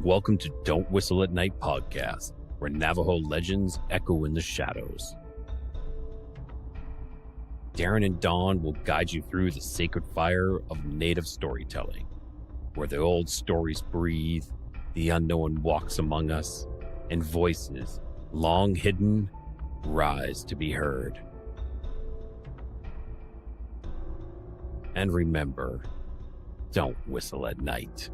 Welcome to Don't Whistle at Night podcast, where Navajo legends echo in the shadows. Darren and Dawn will guide you through the sacred fire of native storytelling, where the old stories breathe, the unknown walks among us, and voices, long hidden, rise to be heard. And remember, don't whistle at night.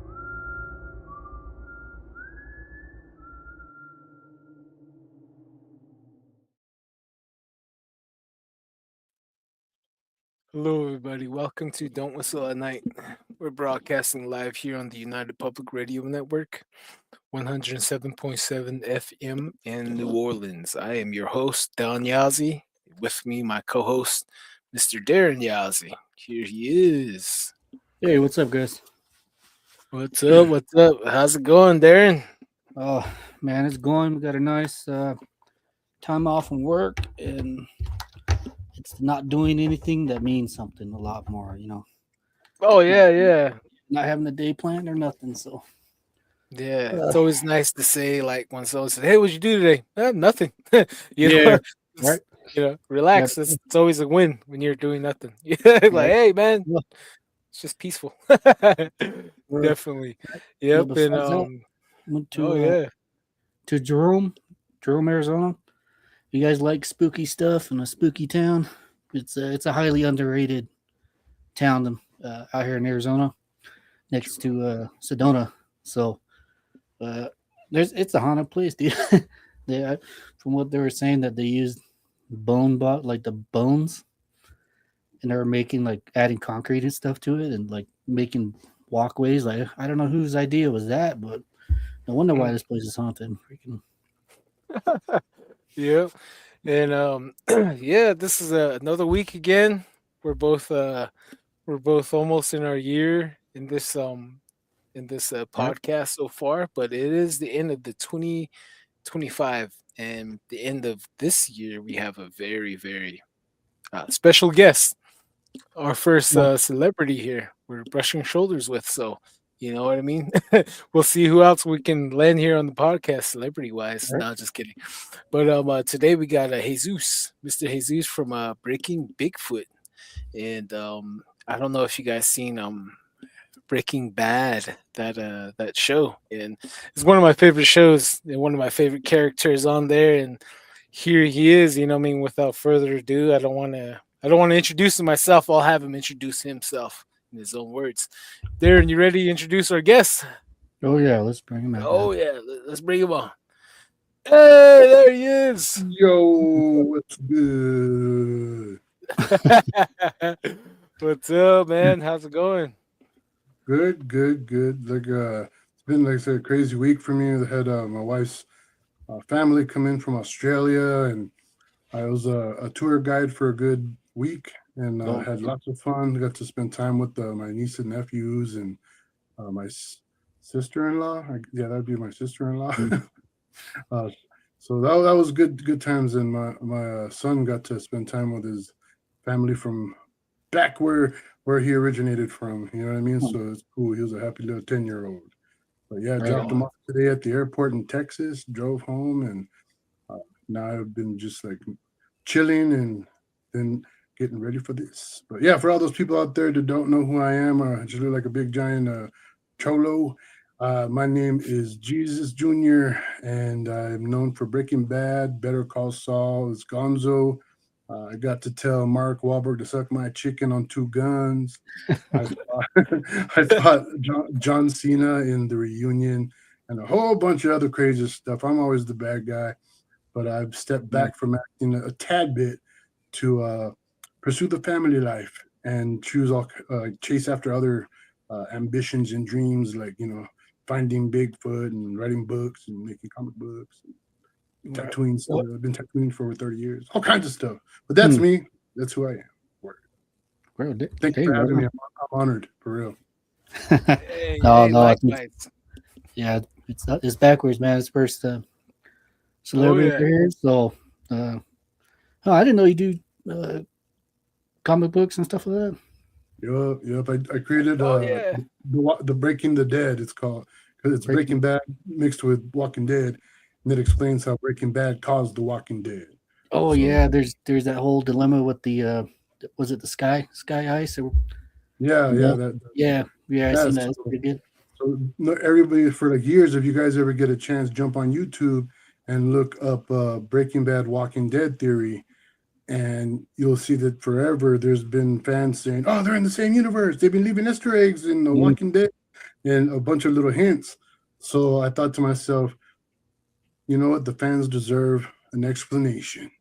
Hello, everybody. Welcome to Don't Whistle at Night. We're broadcasting live here on the United Public Radio Network, 107.7 FM in New Orleans. I am your host, Don Yazzie. With me, my co-host, Mr. Darren Yazzie. Here he is. Hey, what's up, guys? What's up? What's up? How's it going, Darren? Oh, man, it's going. We got a nice time off from work, and it's not doing anything that means something a lot more, you know. Oh, yeah. Not having a day plan or nothing, so. Yeah, it's always nice to say, like, when someone says, hey, what'd you do today? Nothing. Know? Right. Relax. Yep. It's always a win when you're doing nothing. Like, hey, man, it's just peaceful. Definitely. Yep. And went to to Jerome, Arizona. You guys like spooky stuff and a spooky town? It's a highly underrated town out here in Arizona, next to Sedona. So it's a haunted place, dude. From what they were saying, that they used like the bones, and they were making, like, adding concrete and stuff to it, and like making walkways. Like, I don't know whose idea was that, but no wonder why this place is haunted. Freaking. Yeah. And this is another week again. We're both almost in our year in this podcast so far, but it is the end of the 2025, and the end of this year we have a very, very special guest, our first celebrity here we're brushing shoulders with, so you know what I mean. We'll see who else we can land here on the podcast, celebrity-wise. Right. No, just kidding. But today we got Mr. Jesus from Breaking Bigfoot, and I don't know if you guys seen Breaking Bad, that show, and it's one of my favorite shows and one of my favorite characters on there. And here he is. You know what I mean? Without further ado, I don't want to introduce him myself. I'll have him introduce himself in his own words. Darren, you ready to introduce our guest? Oh yeah, let's bring him out. Oh yeah, let's bring him on. Hey, there he is. Yo, what's good? What's up, man? How's it going? Good. Like it's been, like I said, a crazy week for me. I had my wife's family come in from Australia, and I was a tour guide for a good week, and had lots of fun. Got to spend time with my niece and nephews and my sister-in-law. That'd be my sister-in-law. So that was good times, and my son got to spend time with his family from back where he originated from. You know what I mean? So it's cool. He was a happy little 10-year-old. But yeah, I dropped him off today at the airport in Texas, drove home, and now I've been just like chilling and then getting ready for this. But yeah, for all those people out there that don't know who I am, I just look like a big giant cholo. My name is Jesus Jr., and I'm known for Breaking Bad, Better Call Saul, it's Gonzo. I got to tell Mark Wahlberg to suck my chicken on 2 guns. I fought John Cena in the reunion, and a whole bunch of other crazy stuff. I'm always the bad guy, but I've stepped back from acting a tad bit to pursue the family life and chase after other ambitions and dreams, like, you know, finding Bigfoot and writing books and making comic books. Tattooing stuff. I've been tattooing for over 30 years. All kinds of stuff. But that's me. That's who I am. Thank you for having me. I'm honored, for real. No. Yeah, it's backwards, man. It's first celebrity here. So, I didn't know you do comic books and stuff like that. Yep. I created the Breaking the Dead. It's called. because it's Breaking Bad mixed with Walking Dead, and it explains how Breaking Bad caused The Walking Dead. Oh yeah, there's that whole dilemma with the was it the sky ice or yeah. I seen that. It's So, pretty good. so everybody for like years, if you guys ever get a chance, jump on YouTube and look up Breaking Bad Walking Dead theory, and you'll see that forever there's been fans saying, "Oh, they're in the same universe. They've been leaving Easter eggs in The Walking Dead and a bunch of little hints." So I thought to myself, you know what? The fans deserve an explanation.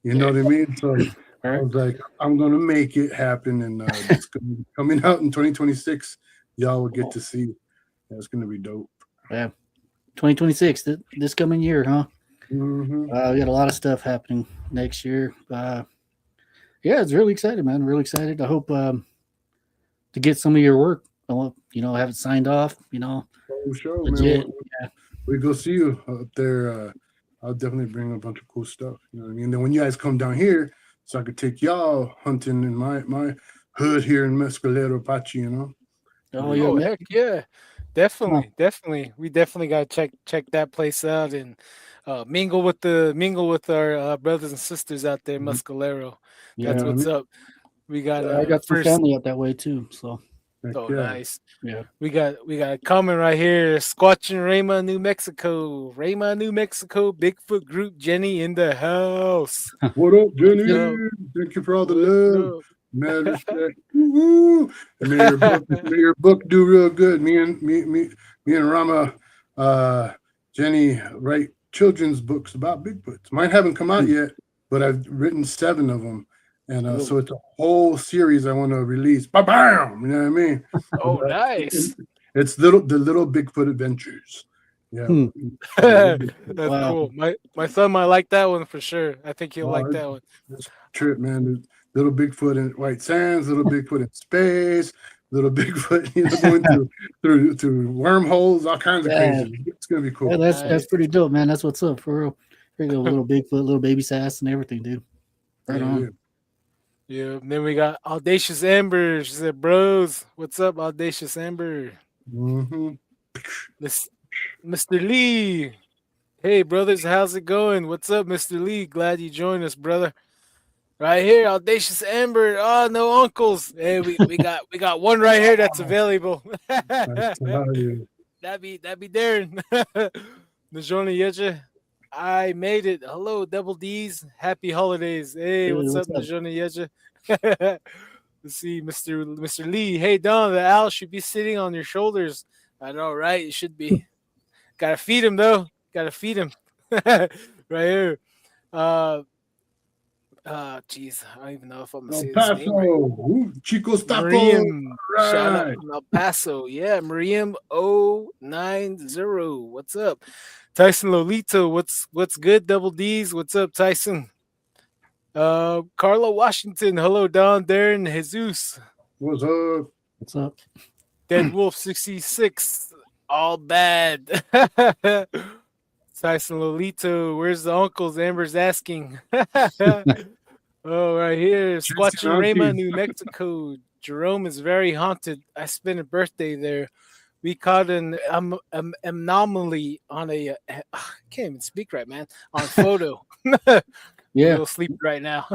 You know what I mean? So I was like, I'm going to make it happen. And it's going to be coming out in 2026. Y'all will get to see. Yeah, it's going to be dope. Yeah. 2026, this coming year, huh? Mm-hmm. We got a lot of stuff happening next year. Yeah, it's really excited, man. Really excited. I hope to get some of your work. I want, have it signed off, Oh, sure, legit. Man. We go see you up there. I'll definitely bring a bunch of cool stuff. You know what I mean? And then when you guys come down here, so I could take y'all hunting in my hood here in Mescalero, Pachi, Oh, heck yeah. Definitely. We definitely gotta check that place out and mingle with our brothers and sisters out there, Mescalero. That's what's up. We got I got some family out that way too. So nice. Yeah. We got coming right here. Squatch in Rama, New Mexico. Bigfoot group Jenny in the house. What up, Jenny? Thank you for all the love. Mad respect. Woo-hoo. And may your book do real good. Me and Rama, Jenny write children's books about Bigfoots. Mine haven't come out yet, but I've written 7 of them. And so it's a whole series I want to release. Ba-bam! You know what I mean? Oh, nice. It's the little Bigfoot adventures. Yeah. That's cool. My son might like that one for sure. I think he'll like that one. It's a trip, man. There's little Bigfoot in White Sands, little Bigfoot in space, little Bigfoot, going through wormholes, all kinds of crazy. It's gonna be cool. Yeah, that's pretty dope, man. That's what's up for real. Here you go, little Bigfoot, little baby sass, and everything, dude. Right on. Yeah, and then we got Audacious Amber. She said, "Bros, what's up, Audacious Amber?" Mm-hmm. Mr. Lee. Hey, brothers, how's it going? What's up, Mr. Lee? Glad you joined us, brother. Right here, Audacious Amber. Oh, no uncles. Hey, we got one right here that's available. That'd be Darren. Najona Yeja. I made it. Hello, Double D's. Happy holidays. Hey, what's up, Najona Yeja? Let's see, Mr. Lee. Hey, Don, the owl should be sitting on your shoulders. I know, right? It should be. Gotta feed him, though. Gotta feed him. Right here. Jeez, I don't even know if I'm gonna say this name right. Chico's Taco. Miriam, shout out from El Paso. Yeah, Miriam 090. What's up? Tyson Lolito, what's good? Double D's, what's up, Tyson? Carlo Washington, hello, Don, Darren, Jesus. What's up? What's up? Dead Wolf 66, all bad. Tyson Lolito, where's the uncles? Amber's asking. Oh, right here, Squatch in Rama, New Mexico. Jerome is very haunted. I spent a birthday there. We caught an anomaly on I can't even speak right, man. On photo. Yeah. We'll sleep right now.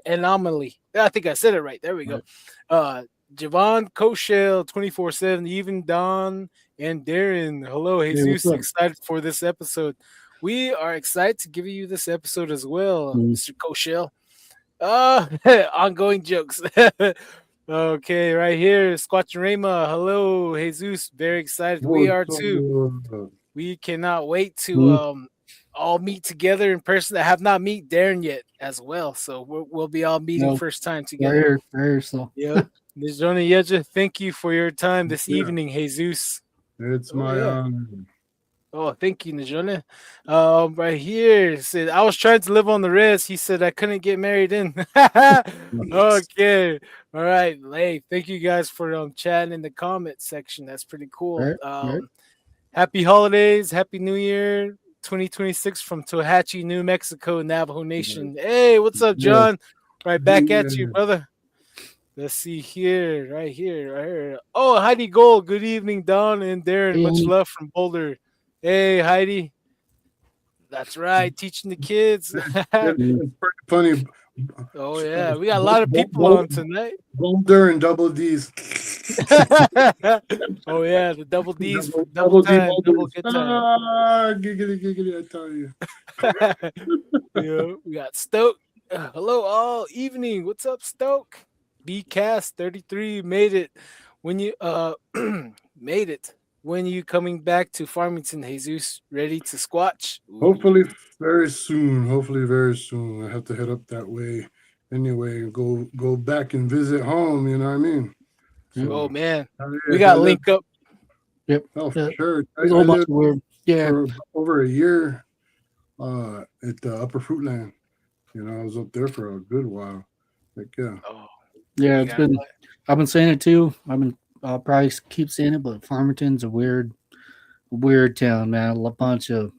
Anomaly. I think I said it right. There we go. Javon Koshel 24/7, even Don and Darren. Hello, Jesus. Excited for this episode. We are excited to give you this episode as well, Mr. Koshel. Ongoing jokes. Okay, right here, Squatch and Rama. Hello, Jesus. Very excited. We are too. We cannot wait to all meet together in person. I have not met Darren yet as well, so we'll be all meeting first time together. Rare, so. Yeah. Nijona Yeja, thank you for your time this evening, Jesus. It's my honor. Oh, thank you, Nijona. Right here, said I was trying to live on the res. He said I couldn't get married in. Okay. All right. Hey, thank you guys for chatting in the comment section. That's pretty cool. Right. Happy holidays, happy New Year 2026 from Tohatchee, New Mexico, Navajo Nation. Hey, what's up, John? Right back at you, brother. Let's see here, right here, right here. Oh, Heidi Gold. Good evening, Don and Darren. Hey, Much Heidi. love from Boulder. Hey, Heidi. That's right, teaching the kids. It's pretty funny. Oh yeah, we got a lot of people on tonight. Boulder and double D's. Oh yeah, the double D's for Double double D time, double Boulders. good time. Giggity, giggity, I tell you. Yeah, we got Stoke. Hello all evening. What's up, Stoke? Bcast 33 made it. When you made it. When you coming back to Farmington, Jesus? Ready to squatch? Ooh. Hopefully very soon. Hopefully very soon. I have to head up that way anyway and go back and visit home. You know what I mean? Oh man, I we got lived- link up. Yep. Oh, for sure. There's a whole bunch lived of weird. Yeah. for over a year at the Upper Fruitland. You know, I was up there for a good while. Like, yeah. Oh, Yeah, we it's got been. I've been saying it too. I'll probably keep saying it, but Farmington's a weird town, man. A bunch of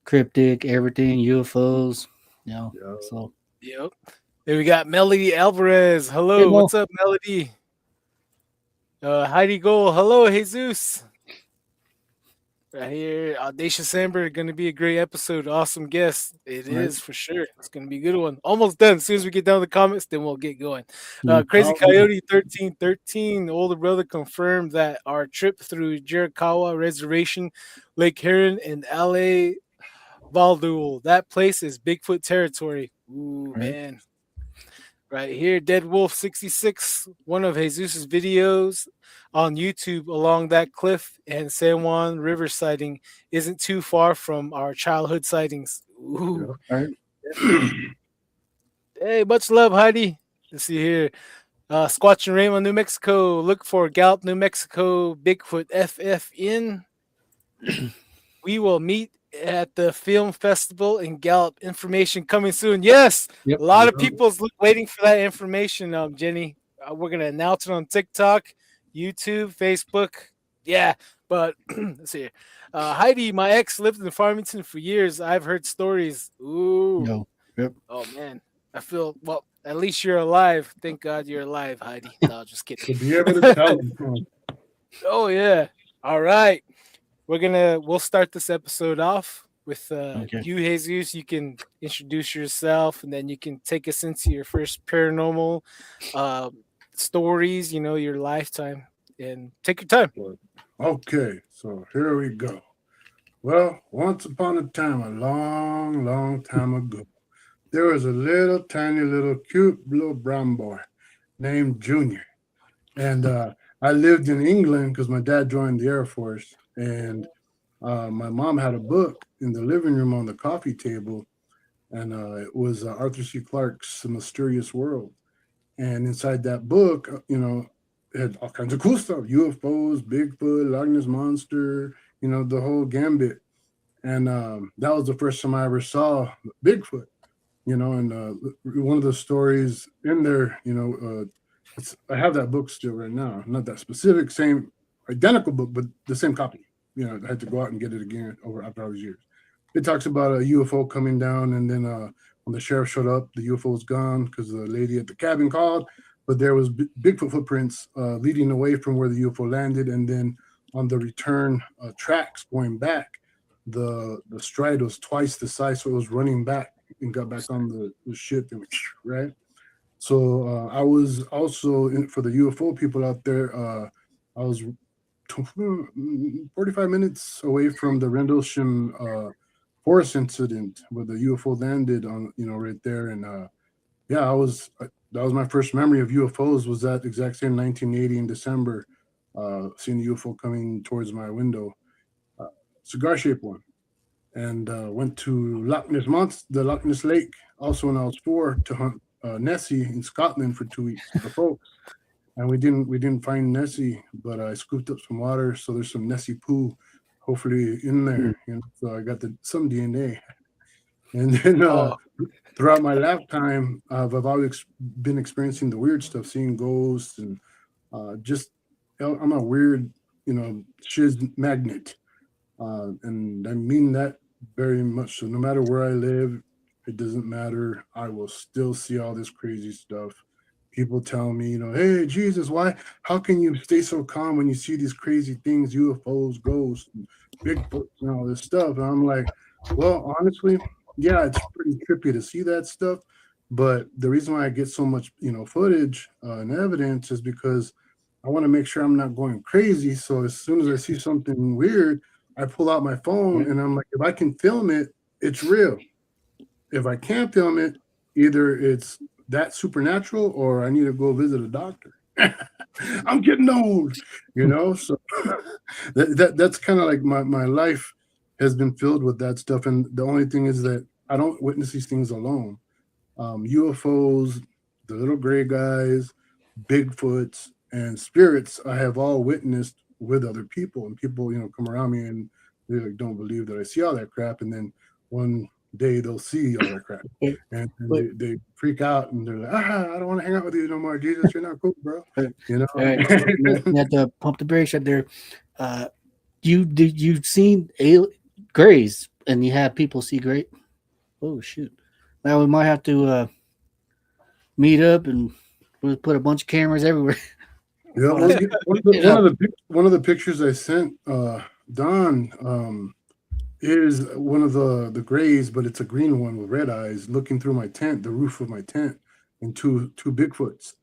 cryptic, everything, UFOs. You know, Yeah. so Yep. Then we got Melody Alvarez. Hello, Hey, Mo. what's up, Melody? Heidi Gold. Hello, Jesus. Right here, Audacious Amber. Going to be a great episode. Awesome guest. It Right. is for sure. It's going to be a good one. Almost done. As soon as we get down to the comments, then we'll get going. Mm. Crazy Oh. Coyote 1313. The older brother confirmed that our trip through Jericawa Reservation, Lake Heron, and LA Valdul. That place is Bigfoot territory. Ooh, Right. man. Right here, Dead Wolf 66, one of Jesus's videos on YouTube along that cliff and San Juan River sighting isn't too far from our childhood sightings. Ooh. Right. Hey, much love, Heidi. Let's see here. Squatch and Raymond, New Mexico. Look for Gallup, New Mexico, Bigfoot FFN. We will meet at the film festival in Gallup. Information coming soon. Yes, Yep. a lot of people's waiting for that information. Jenny, we're gonna announce it on TikTok, YouTube, Facebook. Yeah, but let's see. Heidi, my ex lived in Farmington for years. I've heard stories. Ooh. No. Yep. Oh man, I feel well. At least you're alive. Thank God you're alive, Heidi. No, just To kidding. be able to tell them. Oh yeah. All right. We'll start this episode off with Okay. you, Jesus. You can introduce yourself, and then you can take us into your first paranormal stories. You know, your lifetime, and take your time. Okay, so here we go. Well, once upon a time, a long, long time ago, there was a little tiny, little cute little brown boy named Junior. And I lived in England because my dad joined the Air Force. And my mom had a book in the living room on the coffee table. And it was Arthur C. Clarke's The Mysterious World. And inside that book, it had all kinds of cool stuff: UFOs, Bigfoot, Loch Ness Monster, the whole gambit. And that was the first time I ever saw Bigfoot. And one of the stories in there, I have that book still right now. Not that specific, same identical book, but the same copy. I had to go out and get it again after all these years. It talks about a UFO coming down, and then when the sheriff showed up, the UFO was gone because the lady at the cabin called, but there was Bigfoot footprints leading away from where the UFO landed, and then on the return tracks going back, the stride was twice the size, so it was running back and got back on the ship, and right. So I was also for the UFO people out there. I was 45 minutes away from the Rendlesham forest incident where the UFO landed on, right there. And that was my first memory of UFOs, was that exact same 1980 in December, seeing the UFO coming towards my window, cigar-shaped one. And went to the Loch Ness Lake, also when I was 4, to hunt Nessie in Scotland for 2 weeks for folks. And we didn't find Nessie, but I scooped up some water, so there's some Nessie poo, hopefully in there. So I got some DNA. And then throughout my lifetime, I've always been experiencing the weird stuff, seeing ghosts, and I'm a weird, shiz magnet. And I mean that very much. So no matter where I live, it doesn't matter. I will still see all this crazy stuff. people tell me, hey, Jesus, how can you stay so calm when you see these crazy things, UFOs, ghosts, and Bigfoot, and all this stuff? And I'm like, well, honestly, yeah, it's pretty trippy to see that stuff. But the reason why I get so much, footage and evidence is because I want to make sure I'm not going crazy. So as soon as I see something weird, I pull out my phone and I'm like, if I can film it, it's real. If I can't film it, either it's that supernatural or I need to go visit a doctor. I'm getting old, So that's kind of like my life has been filled with that stuff. And the only thing is that I don't witness these things alone. UFOs, the little gray guys, Bigfoots, and spirits, I have all witnessed with other people. And people, come around me and they like don't believe that I see all that crap. And then one day they'll see all that crap. And they freak out and they're like, I don't want to hang out with you no more. Jesus, you're not cool, bro. You have to pump the brakes right there. You've seen grays and you have people see gray. Oh shoot. Now we might have to meet up and we'll put a bunch of cameras everywhere. Yeah, one of the pictures I sent Don is one of the grays, but it's a green one with red eyes looking through my tent, the roof of my tent, and two Bigfoots.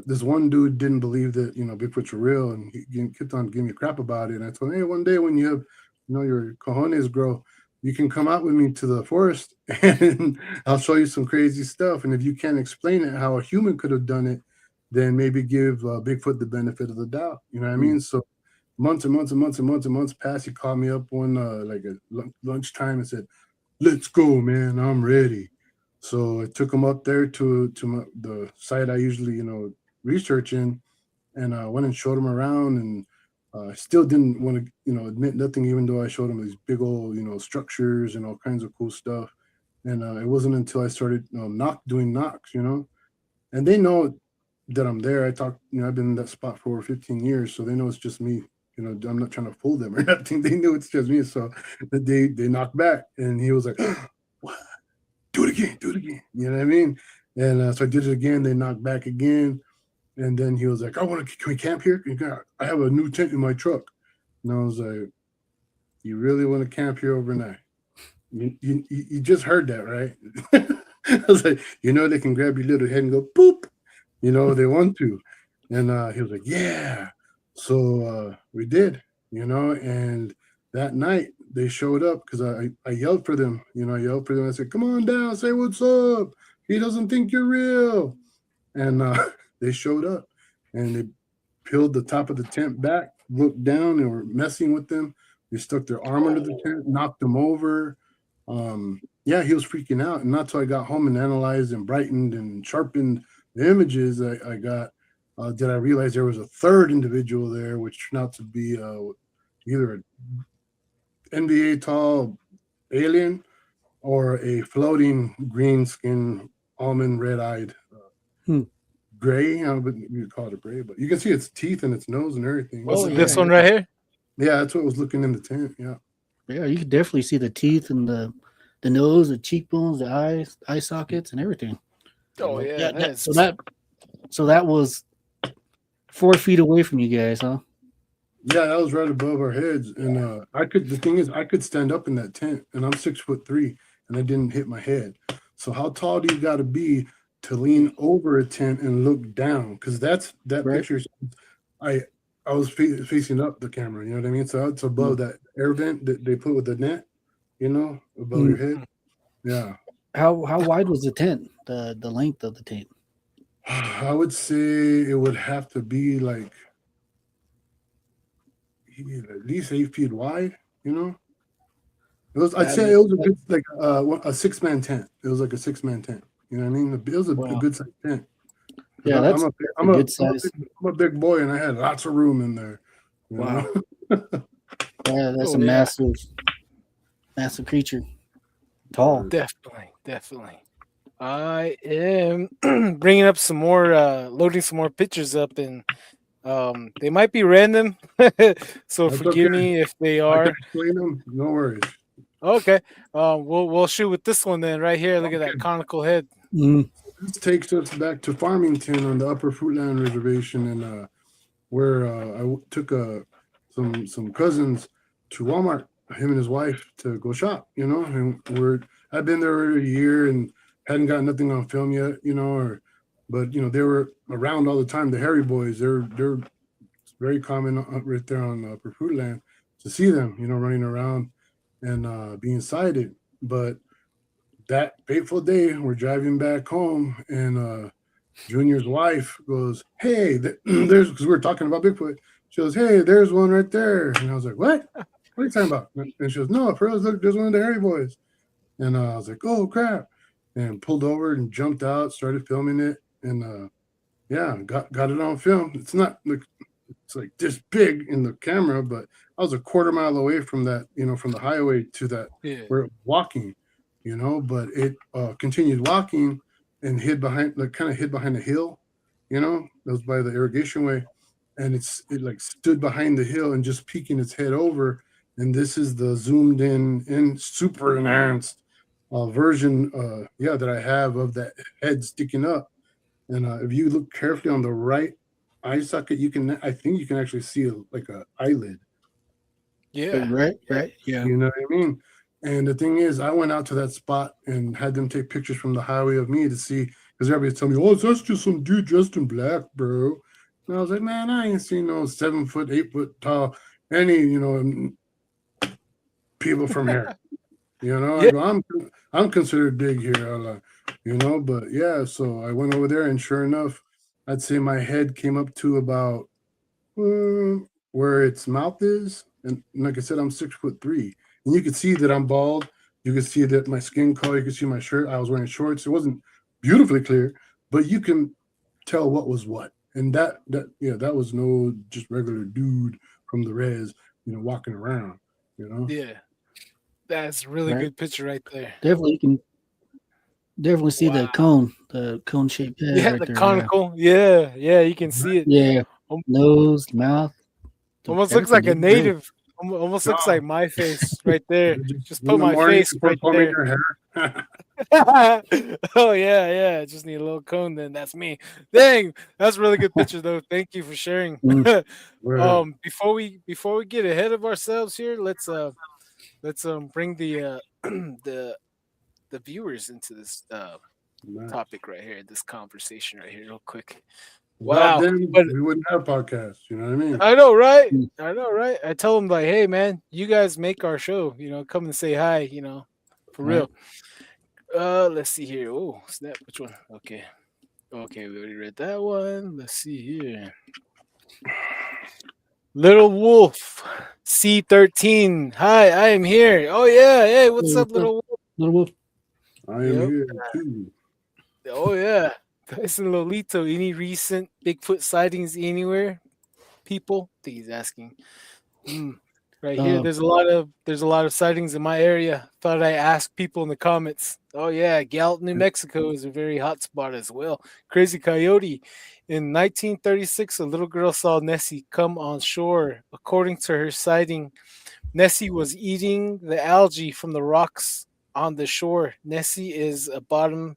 This one dude didn't believe that Bigfoots were real, and he kept on giving me crap about it. And I told him, hey, one day when you have your cojones grow, you can come out with me to the forest and I'll show you some crazy stuff. And if you can't explain it how a human could have done it, then maybe give Bigfoot the benefit of the doubt. You know what I mean? So months and months and months and months and months passed. He called me up one like at lunchtime and said, let's go, man. I'm ready. So I took him up there to the site I usually, research in, and I went and showed him around, and I still didn't want to, admit nothing, even though I showed him these big old, structures and all kinds of cool stuff. And it wasn't until I started doing knocks, and they know that I'm there. I talk, I've been in that spot for over 15 years, so they know it's just me. I'm not trying to fool them or nothing. They knew it's just me. So they knocked back, and he was like, what? Do it again. You know what I mean? And so I did it again. They knocked back again. And then he was like, can we camp here? I have a new tent in my truck. And I was like, you really want to camp here overnight? You just heard that, right? I was like, they can grab your little head and go, boop. They want to. And he was like, yeah. So we did, and that night they showed up because I yelled for them. I yelled for them. I said, come on down, say what's up. He doesn't think you're real. And they showed up and they peeled the top of the tent back, looked down, and were messing with them. They stuck their arm under the tent, knocked them over. Yeah, he was freaking out. And not till I got home and analyzed and brightened and sharpened the images I got, did I realize there was a third individual there, which turned out to be either an NBA tall alien or a floating green skin, almond red-eyed gray. I don't know if you call it a gray, but you can see its teeth and its nose and everything. This one right here? Yeah, that's what was looking in the tent. Yeah. Yeah, you can definitely see the teeth and the nose, the cheekbones, the eyes, eye sockets, and everything. Oh yeah. So that was 4 feet away from you guys, huh? Yeah, that was right above our heads, and the thing is, I could stand up in that tent, and I'm 6'3", and I didn't hit my head. So how tall do you got to be to lean over a tent and look down? Because that right. Picture, I was facing up the camera. You know what I mean? So it's above that air vent that they put with the net. Above your head. Yeah. How wide was the tent? The length of the tent? I would say it would have to be like at least 8 feet wide. I'd say it was a good, like a 6-man tent. It was like a 6-man tent. You know what I mean? It was a good sized tent. Yeah, that's I'm a big boy, and I had lots of room in there. Wow. Yeah, that's massive creature. Tall. Definitely. I am bringing up some more, loading some more pictures up, and they might be random, so that's forgive me if they are. I can explain them. No worries. Okay, we'll shoot with this one then, right here. Look at that conical head. this takes us back to Farmington on the Upper Fruitland Reservation, and where took some cousins to Walmart, him and his wife, to go shop. And I'd been there already a year and hadn't got nothing on film yet. But they were around all the time. The Harry Boys, they're very common right there on Upper Fruitland to see them, running around and being sighted. But that fateful day, we're driving back home, and Junior's wife goes, "Hey, there's," because we were talking about Bigfoot. She goes, "Hey, there's one right there." And I was like, "What? What are you talking about?" And she goes, "No, for real, look, there's one of the Harry Boys." And I was like, "Oh crap!" And pulled over and jumped out, started filming it, and got it on film. It's not like it's like this big in the camera, but I was a quarter mile away from that, from the highway to that where it was walking, but it continued walking and hid behind a hill, that was by the irrigation way. And it like stood behind the hill and just peeking its head over. And this is the zoomed in super enhanced version, that I have of that head sticking up. And if you look carefully on the right eye socket, I think you can actually see like a eyelid. Yeah. Right. Yeah. You know what I mean? And the thing is, I went out to that spot and had them take pictures from the highway of me to see, because everybody's telling me, "Oh, that's just some dude dressed in black, bro." And I was like, "Man, I ain't seen no 7 foot, 8 foot tall, any, people from here." I go, I'm considered big here, but yeah, so I went over there, and sure enough, I'd say my head came up to about where its mouth is. And like I said, I'm 6'3", and you could see that I'm bald. You could see that my skin color, you could see my shirt. I was wearing shorts. It wasn't beautifully clear, but you can tell what was what. And that was no just regular dude from the res, walking around, Yeah. That's a really good picture right there. Definitely, you can definitely see the cone shaped head. Yeah, right the there, conical. Yeah, you can see it. Yeah, nose, mouth. Almost looks like a native. Almost looks like my face right there. Just put my face right there. Your hair. Oh yeah. Just need a little cone. Then that's me. Dang, that's a really good picture though. Thank you for sharing. Before we get ahead of ourselves here, let's bring the the viewers into this topic right here, this conversation right here, real quick. Wow, then we wouldn't have podcasts. You know what I mean? I know, right? I tell them like, "Hey, man, you guys make our show. Come and say hi. For real." Let's see here. Oh, snap! Which one? Okay, we already read that one. Let's see here. Little Wolf C13. Hi, I am here. Oh yeah, hey, what's up, Little Wolf? Little Wolf. I am here too. Oh yeah. Tyson Lolito, any recent Bigfoot sightings anywhere? People? I think he's asking. Right here, there's a lot of sightings in my area. Thought I'd ask people in the comments. Oh yeah, Gallup, New Mexico is a very hot spot as well. Crazy Coyote. In 1936, a little girl saw Nessie come on shore. According to her sighting, Nessie was eating the algae from the rocks on the shore. Nessie is a bottom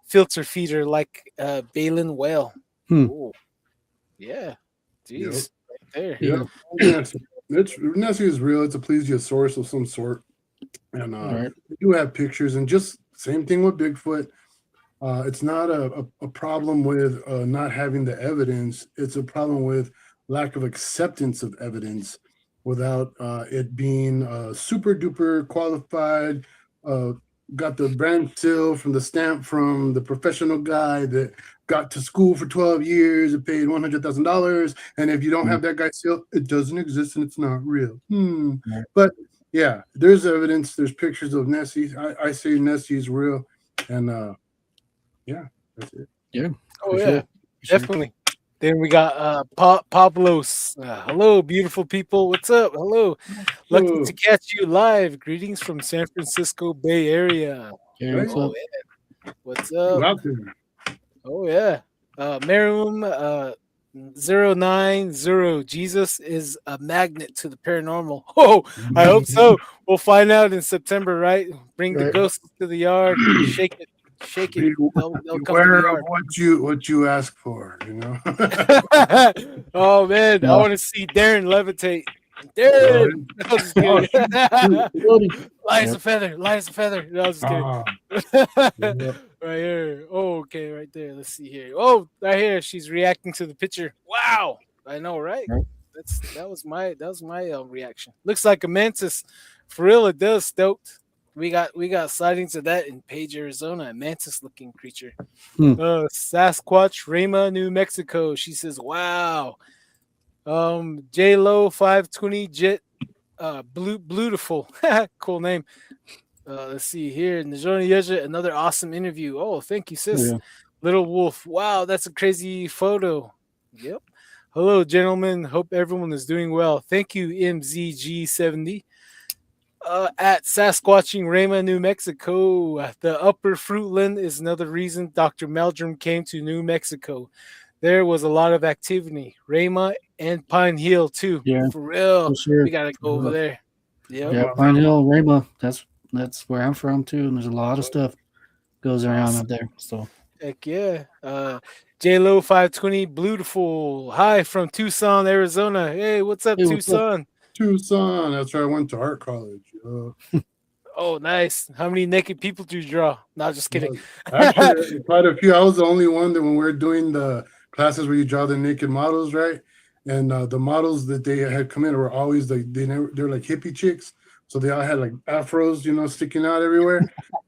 filter feeder like a baleen whale. Oh, yeah. Jeez. Right there. Yeah. Nessie is real. It's a plesiosaurus of some sort. And we do have pictures, and just same thing with Bigfoot. It's not a problem with not having the evidence. It's a problem with lack of acceptance of evidence without it being super duper qualified, got the brand seal from the stamp from the professional guy that got to school for 12 years and paid $100,000. And if you don't have that guy's seal, it doesn't exist and it's not real. But yeah, there's evidence. There's pictures of Nessie. I say Nessie is real. And that's it. Yeah. Oh, yeah. Definitely. Then we got Pablos. Hello, beautiful people. What's up? Hello. Lucky to catch you live. Greetings from San Francisco Bay Area. Yeah, what's up? Oh, yeah. Miriam 090. Jesus is a magnet to the paranormal. Oh, I hope so. We'll find out in September, right? Bring the ghosts to the yard. Shake it. shake it. They'll come to Beware the of yard. what you ask for, you know. Oh man, I No. want to see Darren levitate. Darren, I was just Oh, kidding. Light as a Yep. feather, light as a feather. No, I was just kidding. Ah, yeah. Right here. Oh, okay, right there. Let's see here. Oh, right here. She's reacting to the picture. Wow, I know, right? Right. That was my reaction. Looks like a mantis. For real, it does. Stoked. We got sightings of that in Page, Arizona. A mantis looking creature. Sasquatch, Rama, New Mexico. She says, "Wow." J Lo 520 Jet. Beautiful. Cool name. Let's see here. Najoni Yeja, another awesome interview. Oh, thank you, sis. Yeah. Little Wolf. Wow, that's a crazy photo. Yep. Hello, gentlemen. Hope everyone is doing well. Thank you, MZG70. At Sasquatching Rama, New Mexico. The Upper Fruitland is another reason Dr. Meldrum came to New Mexico. There was a lot of activity. Rama and Pine Hill, too. Yeah, For real. for sure. We got to go over there. Yep. Yeah, Pine Hill, Rama. That's where I'm from too, and there's a lot of stuff goes around up there. So Heck yeah. JLo 520 Beautiful. Hi from Tucson, Arizona. Hey, what's up, Hey, what's Tucson? Tucson. That's where I went to art college. Oh, nice. How many naked people do you draw? No, just kidding. Actually, quite a few. I was the only one that when we were doing the classes where you draw the naked models, right? And the models that they had come in were always like they're like hippie chicks, so they all had like afros, you know, sticking out everywhere.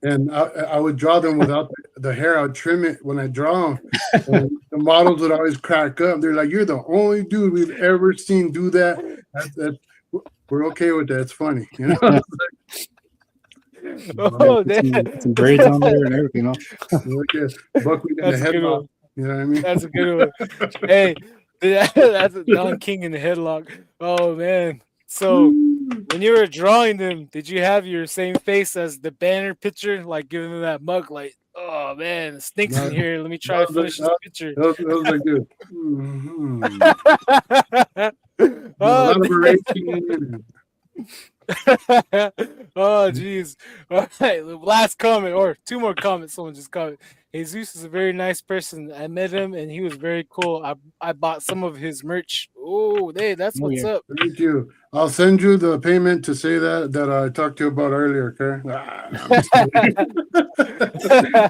And I would draw them without the hair. I'd trim it when I draw them. And the models would always crack up. They're like, "You're the only dude we've ever seen do that. We're okay with that. It's funny, you know." Oh, damn. some braids on there and everything. Okay. Buckwheat in the That's a good headlock. one. You know what I mean? That's a good one. Hey, that's a Don King in the headlock. Oh, man. So when you were drawing them, did you have your same face as the banner picture? Like giving them that mug, like, oh, man, it stinks in here. Let me try to finish this picture. That was like good. A lot of erasing. Oh, jeez. All right, last comment or two more comments. Someone just commented. Jesus is a very nice person. I met him and he was very cool. I bought some of his merch. Oh, hey, that's what's up. Thank you. I'll send you the payment to say that I talked to you about earlier, okay?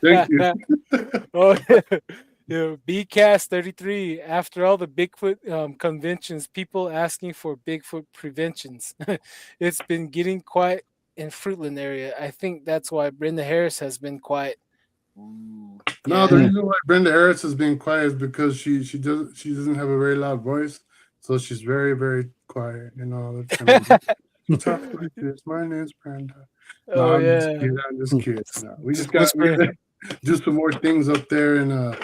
Thank you. Oh, yeah. BCast 33. After all the Bigfoot conventions, people asking for Bigfoot preventions. It's been getting quiet in Fruitland area. I think that's why Brenda Harris has been quiet. Ooh. No, the reason why Brenda Harris has been quiet is because she doesn't have a very loud voice, so she's very, very quiet. You know, talk like this. My name's Brenda. No, I'm just kidding. No, we just got to do some more things up there, and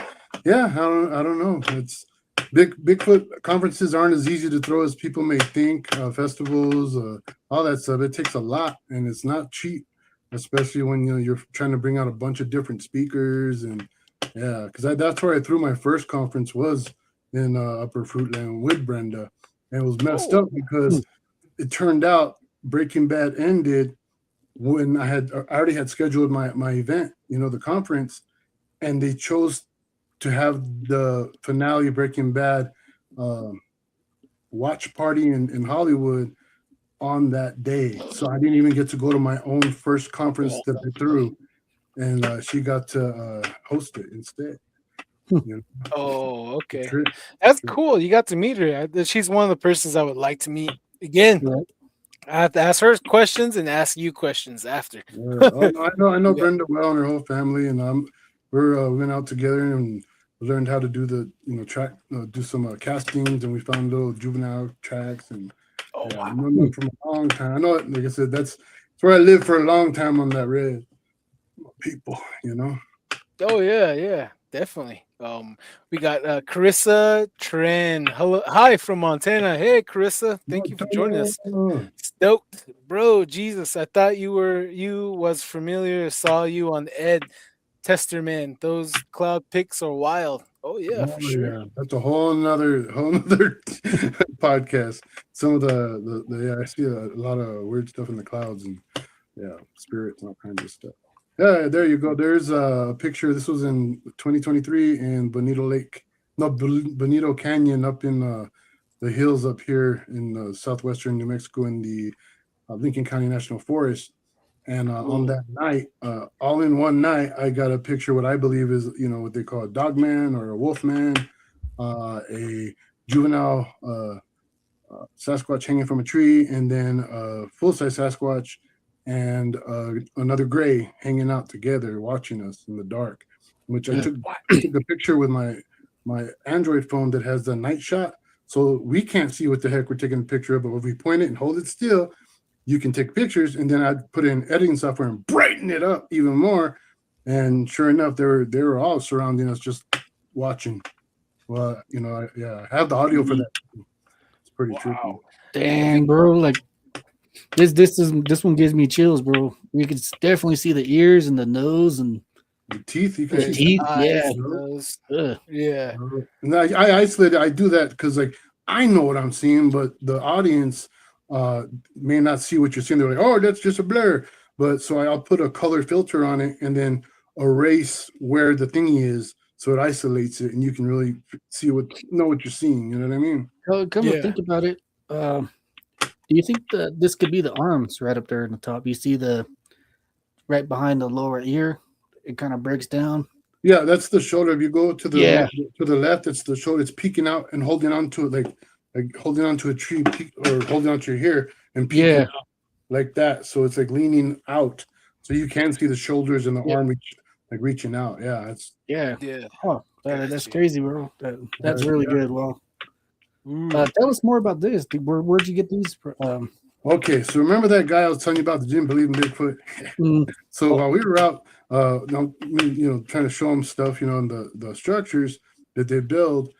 yeah, I don't know. It's Bigfoot conferences aren't as easy to throw as people may think. Festivals, all that stuff. It takes a lot, and it's not cheap. Especially when you're trying to bring out a bunch of different speakers, and yeah, because that's where I threw my first conference was in Upper Fruitland with Brenda, and it was messed up because it turned out Breaking Bad ended when I already had scheduled my event, the conference, and they chose to have the finale of Breaking Bad watch party in Hollywood on that day, so I didn't even get to go to my own first conference that I threw, and she got to host it instead. Oh, okay, that's cool. You got to meet her. She's one of the persons I would like to meet again. I have to ask her questions and ask you questions after. I know Brenda well and her whole family, and we went out together and learned how to do the track, do some castings, and we found little juvenile tracks and. Oh, yeah, wow. I've known them from a long time. I know it, like I said, that's where I lived for a long time on that red. People, Oh yeah, definitely. We got Carissa Tran. Hello, hi from Montana. Hey, Carissa, thank you for joining us. Stoked, bro. Jesus, I thought you was familiar. Saw you on Ed Testerman. Those cloud pics are wild. Oh yeah, for sure. Yeah. That's a whole nother podcast. Some of the I see a lot of weird stuff in the clouds and spirits and all kinds of stuff. Yeah, there you go. There's a picture. This was in 2023 in Bonito Lake, no, Bonito Canyon up in the hills up here in southwestern New Mexico in the Lincoln County National Forest. And on that night, all in one night, I got a picture. What I believe is, what they call a dog man or a wolf man, a juvenile Sasquatch hanging from a tree, and then a full-size Sasquatch and another gray hanging out together, watching us in the dark. Which I took a picture with my Android phone that has the night shot, so we can't see what the heck we're taking a picture of. But if we point it and hold it still, you can take pictures. And then I'd put in editing software and brighten it up even more. And sure enough, they were all surrounding us, just watching. Well, I have the audio for that. It's pretty trippy. Dang, bro! Like this one gives me chills, bro. You can definitely see the ears and the nose and the teeth. You can the see teeth. Eyes, Yeah, nose. Ugh. Yeah. And I isolate it. I do that because I know what I'm seeing, but the audience may not see what you're seeing. They're like, oh, that's just a blur. But so I'll put a color filter on it and then erase where the thingy is, so it isolates it, and you can really know what you're seeing. You know what I mean? Come to think about it, do you think that this could be the arms right up there in the top? You see the right behind the lower ear, it kind of breaks down. Yeah, that's the shoulder. If you go to the left, it's the shoulder. It's peeking out and holding onto it like holding onto a tree, or holding onto your hair and peeking out like that. So it's like leaning out, so you can see the shoulders and the arm reaching out. Yeah, it's Oh, that's crazy, bro. That's really good. Well, tell us more about this. Where'd you get these? Okay, so remember that guy I was telling you about that didn't believe in Bigfoot? So while we were out, trying to show him stuff, and the structures that they build,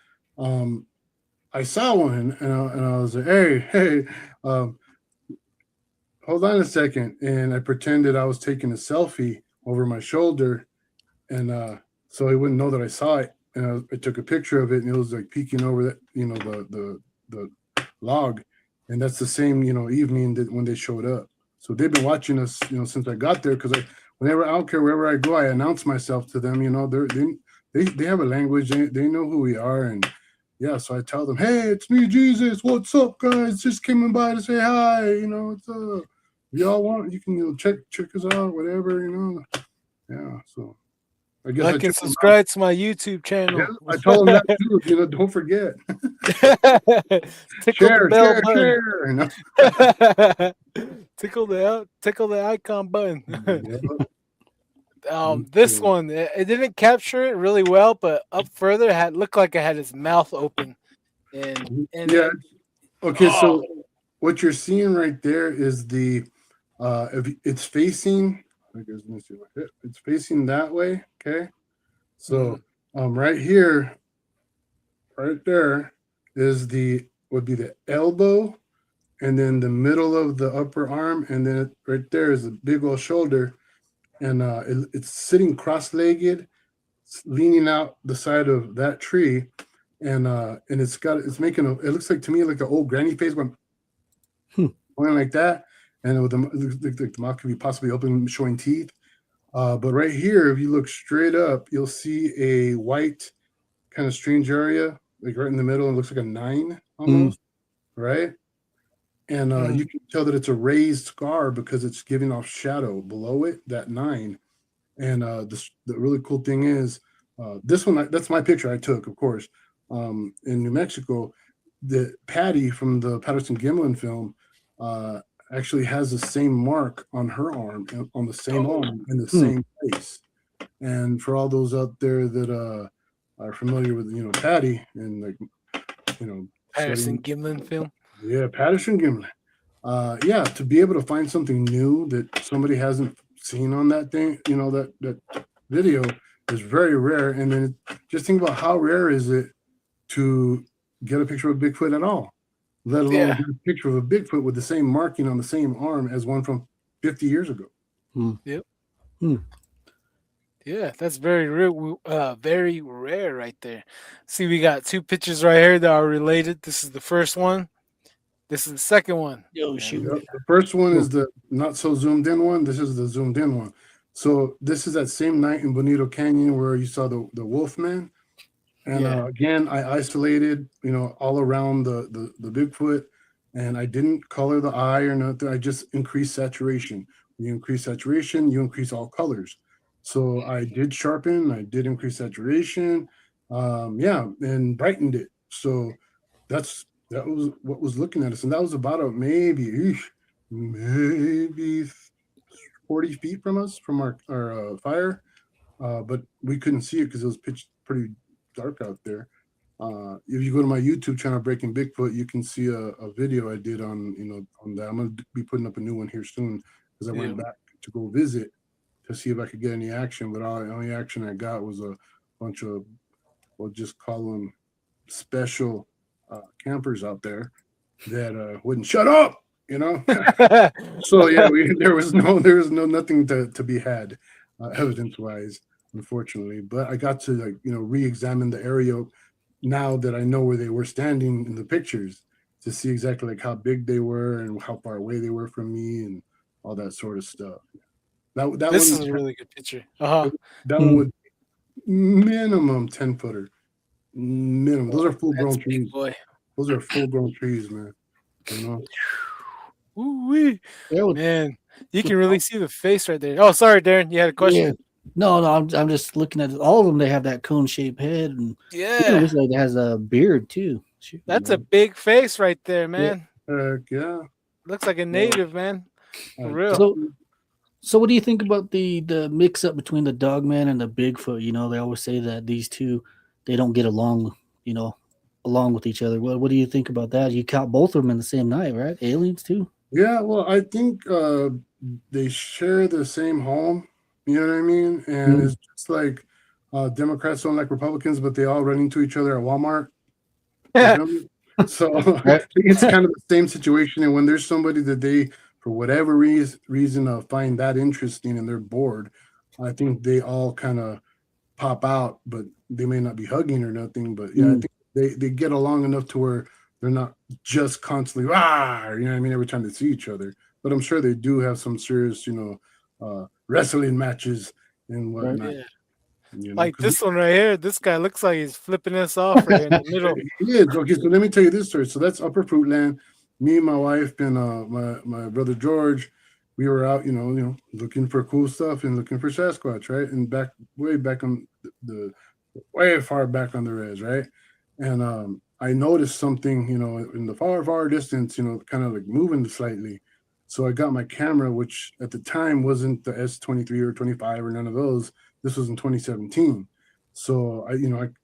I saw one, and I was like, hey, hold on a second, and I pretended I was taking a selfie over my shoulder, and so he wouldn't know that I saw it, and I took a picture of it, and it was like peeking over that, the log. And that's the same, evening that when they showed up. So they've been watching us, since I got there. Because I don't care wherever I go, I announce myself to them. They have a language. They know who we are, and so I tell them, hey, it's me, Jesus. What's up, guys? Just came by to say hi. What's up? If y'all want, you can check us out, whatever. Yeah. So I guess I can subscribe to my YouTube channel. Yeah, I told them that too. Don't forget. Tickle share. Tickle the icon button. This one, it didn't capture it really well, but up further, it looked like it had its mouth open. And okay, so what you're seeing right there is it's facing. It's facing that way. Okay, so right here, right there would be the elbow, and then the middle of the upper arm, and then right there is a big old shoulder, and it's sitting cross-legged, leaning out the side of that tree, and it's making it looks like to me like an old granny face going like that, and with the mouth could be possibly open, showing teeth. But right here, if you look straight up, you'll see a white kind of strange area, like right in the middle. It looks like a 9 almost, right? And you can tell that it's a raised scar because it's giving off shadow below it, that 9. And the really cool thing is, this one, that's my picture I took, of course, in New Mexico. The Patty from the Patterson Gimlin film actually has the same mark on her arm, on the same arm, in the same place. And for all those out there that are familiar with Patty and Patterson Gimlin film. Yeah, Patterson Gimlin. To be able to find something new that somebody hasn't seen on that thing, that video is very rare. And then just think about how rare is it to get a picture of Bigfoot at all, let alone get a picture of a Bigfoot with the same marking on the same arm as one from 50 years ago. Yep. Yeah, that's very rare right there. See, we got 2 pictures right here that are related. This is the first one. This is the second one. Yo, shoot. The first one is the not so zoomed in one. This is the zoomed in one. So this is that same night in Bonito Canyon where you saw the wolf man. And again, I isolated, all around the Bigfoot, and I didn't color the eye or nothing. I just increased saturation. When you increase saturation, you increase all colors. So I did sharpen, I did increase saturation, and brightened it. So that was what was looking at us, and that was about maybe 40 feet from us, from our fire, but we couldn't see it because it was pitch pretty dark out there. If you go to my YouTube channel, Breaking Bigfoot, you can see a video I did on that. I'm gonna be putting up a new one here soon because I went back to go visit to see if I could get any action, but the only action I got was a bunch of, we'll just call them special campers out there that wouldn't shut up. So yeah, there was no nothing to be had evidence wise, unfortunately. But I got to re-examine the area now that I know where they were standing in the pictures to see exactly how big they were and how far away they were from me and all that sort of stuff. This is a really good picture. That one would minimum 10-footer. Minimum. Those are full grown trees. Boy. Those are full grown trees, man. Ooh-wee. Man, you can really see the face right there. Oh, sorry, Darren. You had a question? Yeah. No, I'm just looking at it. All of them. They have that cone-shaped head, and it looks like it has a beard too. That's a big face right there, man. Yeah. Looks like a native, man. For real. So what do you think about the mix-up between the Dogman and the Bigfoot? They always say that these two, they don't get along, along with each other. What do you think about that? You count both of them in the same night, right? Aliens too? Yeah, well, I think they share the same home. You know what I mean? And it's just like Democrats don't like Republicans, but they all run into each other at Walmart. So it's kind of the same situation. And when there's somebody that they, for whatever reason, find that interesting and they're bored, I think they all kind of pop out, but they may not be hugging or nothing. But yeah, I think they get along enough to where they're not just constantly, every time they see each other. But I'm sure they do have some serious, wrestling matches and whatnot. Right. Like this one right here, this guy looks like he's flipping us off right in the middle. He is. Okay, so let me tell you this story. So that's Upper Fruitland. Me and my wife and my brother George, we were out, looking for cool stuff and looking for Sasquatch, right? And way back on way far back on the res, right? And I noticed something, in the far distance, kind of like moving slightly. So I got my camera, which at the time wasn't the S23 or 25 or none of those. This was in 2017. So I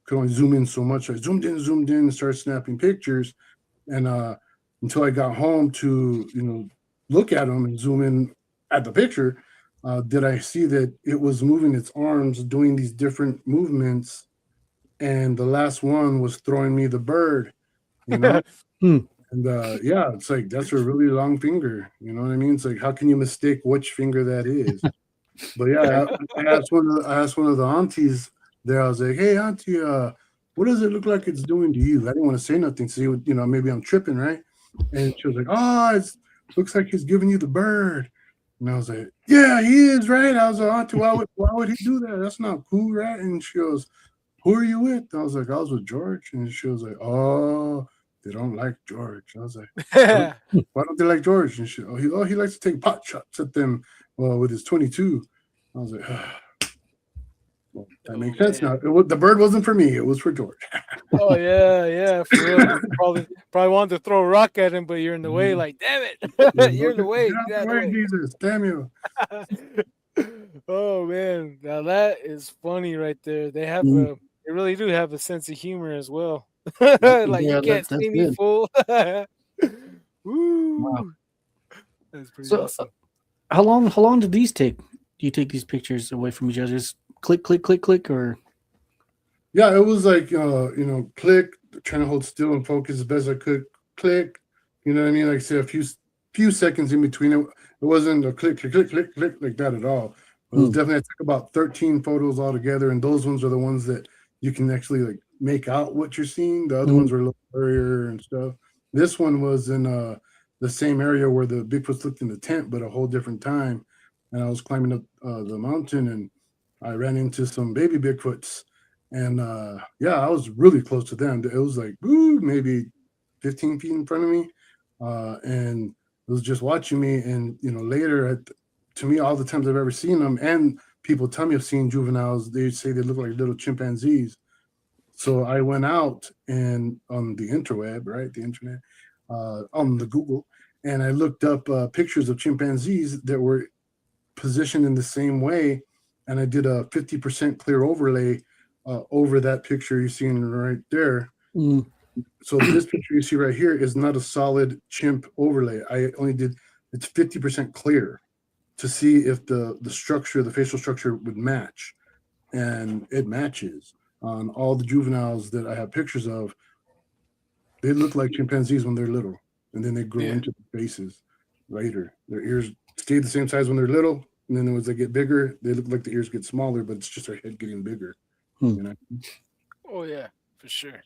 could only zoom in so much. I zoomed in, and started snapping pictures. And until I got home to, look at them and zoom in at the picture, did I see that it was moving its arms, doing these different movements. And the last one was throwing me the bird, And it's like, that's a really long finger. You know what I mean? It's like, how can you mistake which finger that is? But yeah, I asked one of the aunties there. I was like, hey, auntie, what does it look like it's doing to you? I didn't want to say nothing. See, maybe I'm tripping, right? And she was like, oh, it looks like he's giving you the bird. And I was like, yeah, he is, right? I was like, auntie, why would he do that? That's not cool, right? And she goes, who are you with? I was like, I was with George. And she was like, oh, they don't like George. I was like, why don't they like George? And she, he likes to take pot shots at them with his 22. I was like, well, that makes sense now. The bird wasn't for me. It was for George. Oh, yeah, for real. Probably wanted to throw a rock at him, but you're in the way. Like, damn it. You're in the way. Get out the way, Jesus. Damn you. Oh, man. Now, that is funny right there. They have they really do have a sense of humor as well. Like, you can't see me, fool. Woo. Wow. That's pretty awesome. How long did these take? Do you take these pictures away from each other? Just click, click, click, click, or? Yeah, it was like, click, trying to hold still and focus as best I could. Click, you know what I mean? Like I said, a few seconds in between it. It wasn't a click, click, click, click, click like that at all. It was definitely, I took about 13 photos altogether, and those ones are the ones that you can actually like make out what you're seeing. The other ones were a little blurrier and stuff. This one was in the same area where the Bigfoot looked in the tent, but a whole different time. and I was climbing up the mountain, and I ran into some baby Bigfoots, and yeah, I was really close to them. It was like maybe 15 feet in front of me, and it was just watching me. And later, to me, all the times I've ever seen them, and people tell me I've seen juveniles, they say they look like little chimpanzees. So I went out and on the interweb, right, the internet, on the Google, and I looked up pictures of chimpanzees that were positioned in the same way, and I did a 50% clear overlay over that picture you're seeing right there. Mm. So this picture you see right here is not a solid chimp overlay. I only did it's 50% clear to see if the structure, the facial structure would match, and it matches. On all the juveniles that I have pictures of, they look like chimpanzees when they're little, and then they grow into the faces later. Their ears stay the same size when they're little, and then as they get bigger, they look like the ears get smaller, but it's just their head getting bigger. Oh yeah, for sure.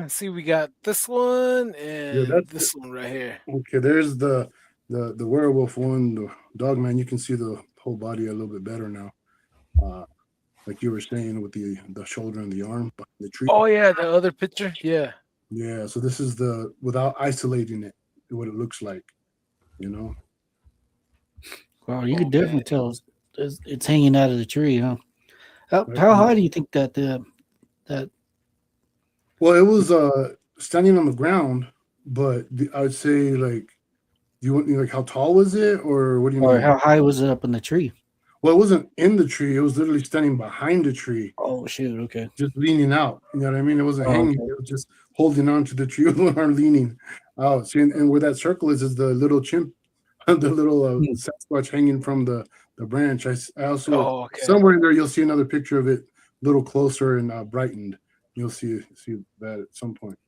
See, we got this one and this one right here. Okay, there's the werewolf one, the dog man. You can see the whole body a little bit better now. Like you were saying, with the shoulder and the arm behind the tree. Oh yeah, the other picture. Yeah. Yeah. So this is the without isolating it, what it looks like. Wow, you could definitely tell it's hanging out of the tree, huh? How high do you think that? Well, it was standing on the ground, but I would say like, you want like how tall was it, or what do you mean? Or how high was it up in the tree? Well, it wasn't in the tree. It was literally standing behind the tree. Oh, shoot. Okay. Just leaning out. You know what I mean? It wasn't hanging. Okay. It was just holding on to the tree with one arm leaning out. See, and where that circle is the little chimp, the little Sasquatch hanging from the branch. I also, somewhere in there, you'll see another picture of it a little closer and brightened. You'll see that at some point.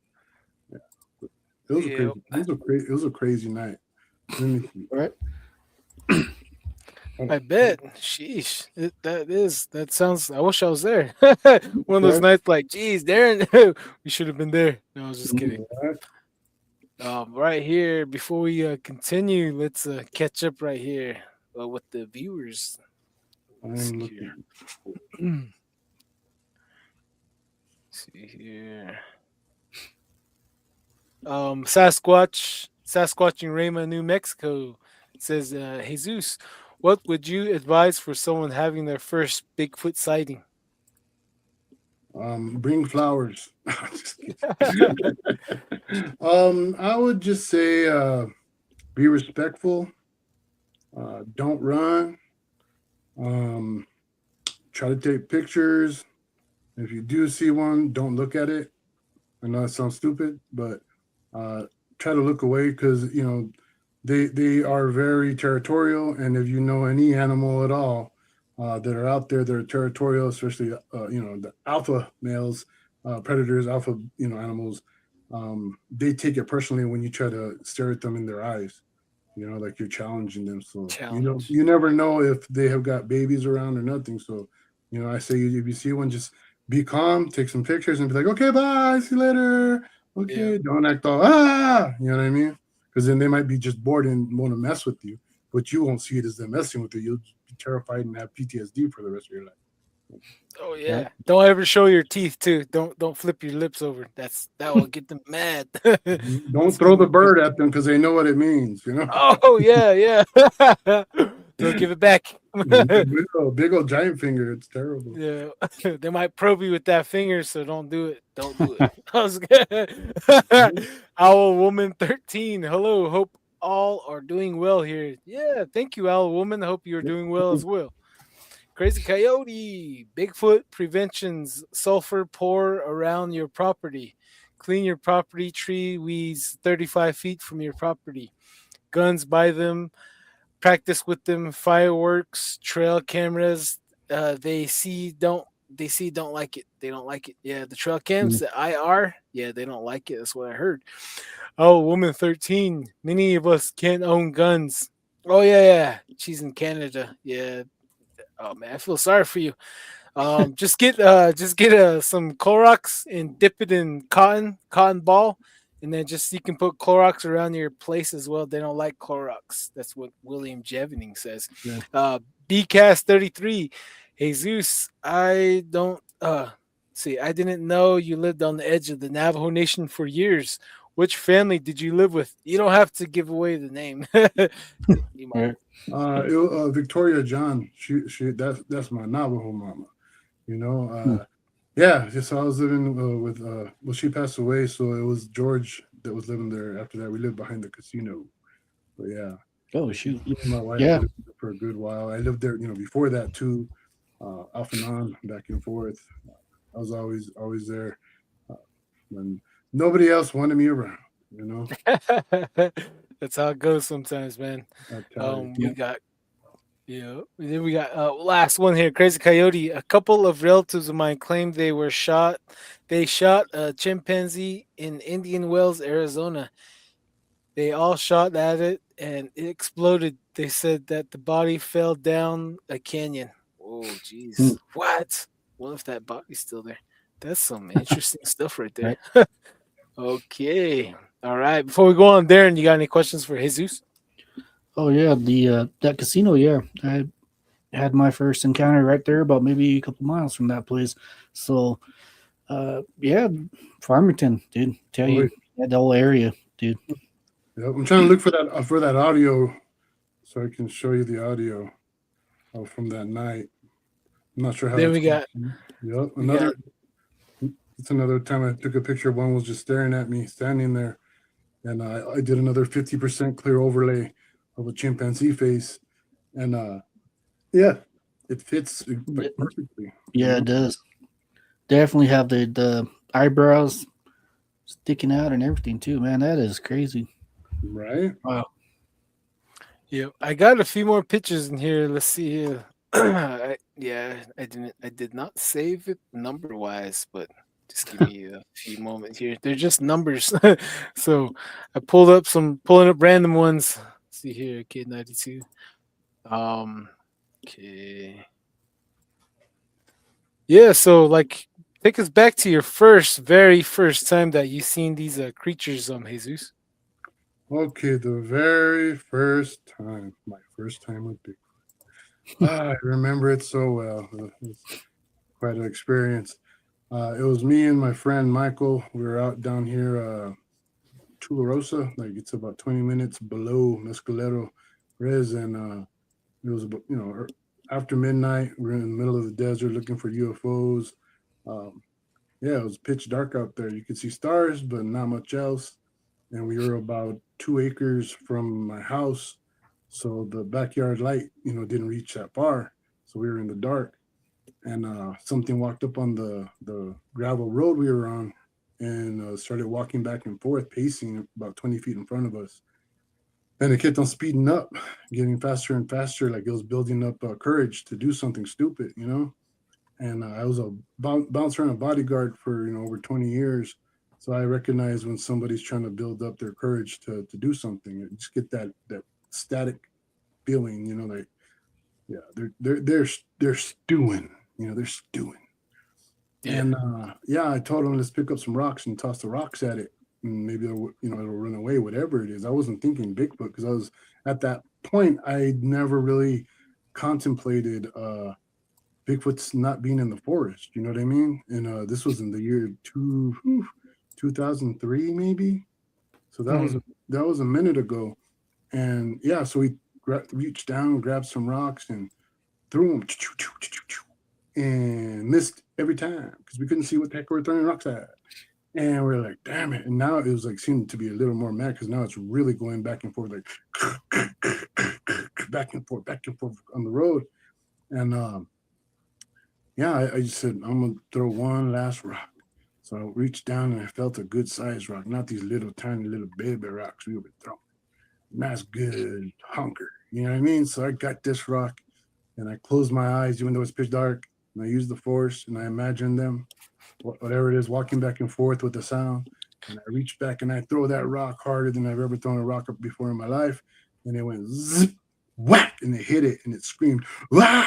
Yeah. It was a crazy night. All right. I bet. Sheesh. That sounds. I wish I was there. One of those nights, like, geez, Darren, we should have been there. No, I was just kidding. Right here, before we continue, let's catch up right here with the viewers. See here. Sasquatch in Rama, New Mexico. It says, Jesus, what would you advise for someone having their first Bigfoot sighting? Bring flowers. I would just say be respectful. Don't run. Try to take pictures. If you do see one, don't look at it. I know that sounds stupid, but try to look away, because they are very territorial, and if you know any animal at all that are out there that are territorial, especially the alpha males, predators, alpha animals, they take it personally when you try to stare at them in their eyes, like you're challenging them. So you never know if they have got babies around or nothing. So I say, if you see one, just be calm, take some pictures, and be like, okay, bye, see you later. Okay, don't act all you know what I mean? Because then they might be just bored and want to mess with you, but you won't see it as them messing with you. You'll be terrified and have PTSD for the rest of your life. Oh yeah. Don't ever show your teeth too. Don't flip your lips over. That will get them mad. Don't throw the bird at them because they know what it means, Oh yeah. Don't give it back. big old giant finger. It's terrible. Yeah. They might probe you with that finger, so don't do it. Don't do it. Owl Woman 13. Hello. Hope all are doing well here. Yeah, thank you, Owl Woman. I hope you're doing well as well. Crazy Coyote, Bigfoot preventions, sulfur pour around your property. Clean your property, tree weeds 35 feet from your property. Guns by them, practice with them, fireworks, trail cameras. They don't like it. They don't like it. Yeah, the trail cams, the IR, yeah, they don't like it. That's what I heard. Oh, Woman 13, many of us can't own guns. Oh yeah. She's in Canada. Yeah. Oh man, I feel sorry for you. Just get some Clorox and dip it in cotton ball, And then just you can put Clorox around your place as well. They don't like Clorox. That's what William Jevening says. Yeah. BCast 33. Jesus, I don't see. I didn't know you lived on the edge of the Navajo Nation for years. Which family did you live with? You don't have to give away the name. You might. Right. Victoria John, she that's my Navajo mama. You know, yeah. Just I was living with well, she passed away, so it was George that was living there. After that, we lived behind the casino. But yeah, Oh shoot. me and my wife Yeah. lived there for a good while. I lived there, you know, before that too, off and on, back and forth. I was always there when nobody else wanted me around. You know, That's how it goes sometimes, man. I tell you. We got yeah. And then we got last one here, Crazy Coyote. A couple of relatives of mine claimed they were shot. They shot a chimpanzee in Indian Wells, Arizona. They all shot at it and it exploded. They said that the body fell down a canyon. Oh, jeez. What? What if that body's still there? That's some interesting stuff right there. Okay. All right. Before we go on, Darren, you got any questions for Jesus? Oh yeah, the that casino. Yeah, I had my first encounter right there, about maybe a couple miles from that place. So, yeah, Farmington, dude. Tell you, yeah, the whole area, dude. Yeah, I'm trying to look for that audio, so I can show you the audio from that night. I'm not sure how. Then we got. Yep, another. It's another time I took a picture. One was just staring at me, standing there, and I did another 50% clear overlay of a chimpanzee face, and yeah, it fits perfectly. Yeah, it does. Definitely have the eyebrows sticking out and everything too, man. That is crazy. Right? Wow. Yeah, I got a few more pictures in here. Let's see here. I did not save it number wise, but just give me a few moments here. They're just numbers. So I pulling up random ones. Let's see here, Kid 92. Okay. Yeah, so like take us back to your very first time that you seen these creatures, Jesus. Okay, the very first time, my first time with Bigfoot. I remember it so well. It's quite an experience. It was me and my friend Michael. We were out down here, Tularosa, like it's about 20 minutes below Mescalero Res, and it was about, after midnight. We were in the middle of the desert looking for UFOs. Yeah, it was pitch dark out there. You could see stars, but not much else. And we were about 2 acres from my house, so the backyard light, didn't reach that far. So we were in the dark, and something walked up on the gravel road we were on, and started walking back and forth, pacing about 20 feet in front of us. And it kept on speeding up, getting faster and faster, like it was building up courage to do something stupid, And I was a bouncer and a bodyguard for over 20 years. So I recognize when somebody's trying to build up their courage to do something. You just get that static feeling, like, yeah, they're stewing, they're stewing. Yeah. And I told them, let's pick up some rocks and toss the rocks at it, and maybe it'll run away, whatever it is. I wasn't thinking Bigfoot because I was at that point. I never really contemplated Bigfoot's not being in the forest. You know what I mean? And this was in the year 2003, maybe. So that was a minute ago. And yeah, so we reached down, grabbed some rocks, and threw them, and missed every time because we couldn't see what the heck we were throwing rocks at. And we're like, damn it. And now it was like seemed to be a little more mad because now it's really going back and forth, like back and forth on the road. And I just said, I'm gonna throw one last rock. So I reached down and I felt a good sized rock, not these little tiny little baby rocks we were throwing. Nice good hunker, you know what I mean? So I got this rock and I closed my eyes even though it's pitch dark, and I used the force and I imagined them, whatever it is, walking back and forth with the sound. And I reached back and I throw that rock harder than I've ever thrown a rock up before in my life. And it went zip, whack, and it hit it and it screamed, wah!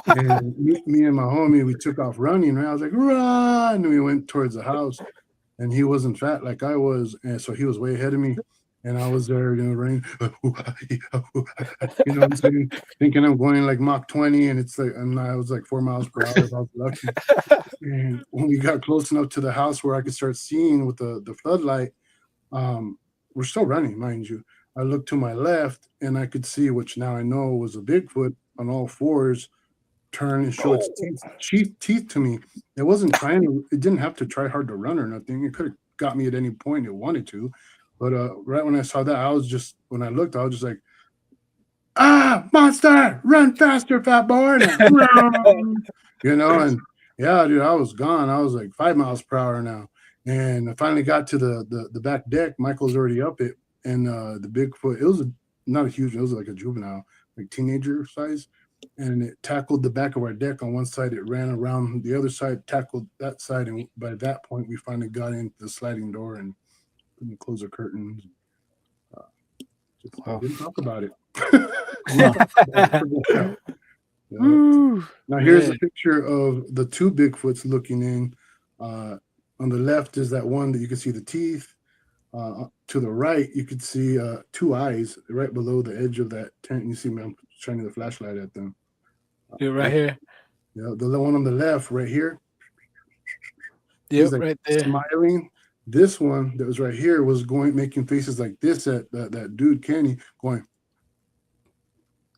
And me and my homie, we took off running, right? I was like, run! And we went towards the house. and he wasn't fat like I was, and so he was way ahead of me. And I was there, running, what I'm saying, thinking I'm going like Mach 20, and it's like, I was like 4 miles per hour if I was lucky. And when we got close enough to the house where I could start seeing with the floodlight, we're still running, mind you. I looked to my left, and I could see, which now I know was a Bigfoot on all fours, turn and show its teeth to me. It wasn't trying to, it didn't have to try hard to run or nothing. It could have got me at any point it wanted to. But right when I saw that, when I looked, I was just like, monster, run faster, fat boy. And, and yeah, dude, I was gone. I was like 5 miles per hour now. And I finally got to the back deck. Michael's already up it. And the Bigfoot, it was not a huge, it was like a juvenile, like teenager size. And it tackled the back of our deck on one side. It ran around the other side, tackled that side. And by that point, we finally got into the sliding door and close the curtains. Didn't talk about it. Now here's a picture of the two Bigfoots looking in. On the left is that one that you can see the teeth. To the right, you could see two eyes right below the edge of that tent. You see me, I'm shining the flashlight at them. You're right here. Yeah, the one on the left, right here. Yep, like right there. Smiling. This one that was right here was making faces like this at that dude Kenny, going.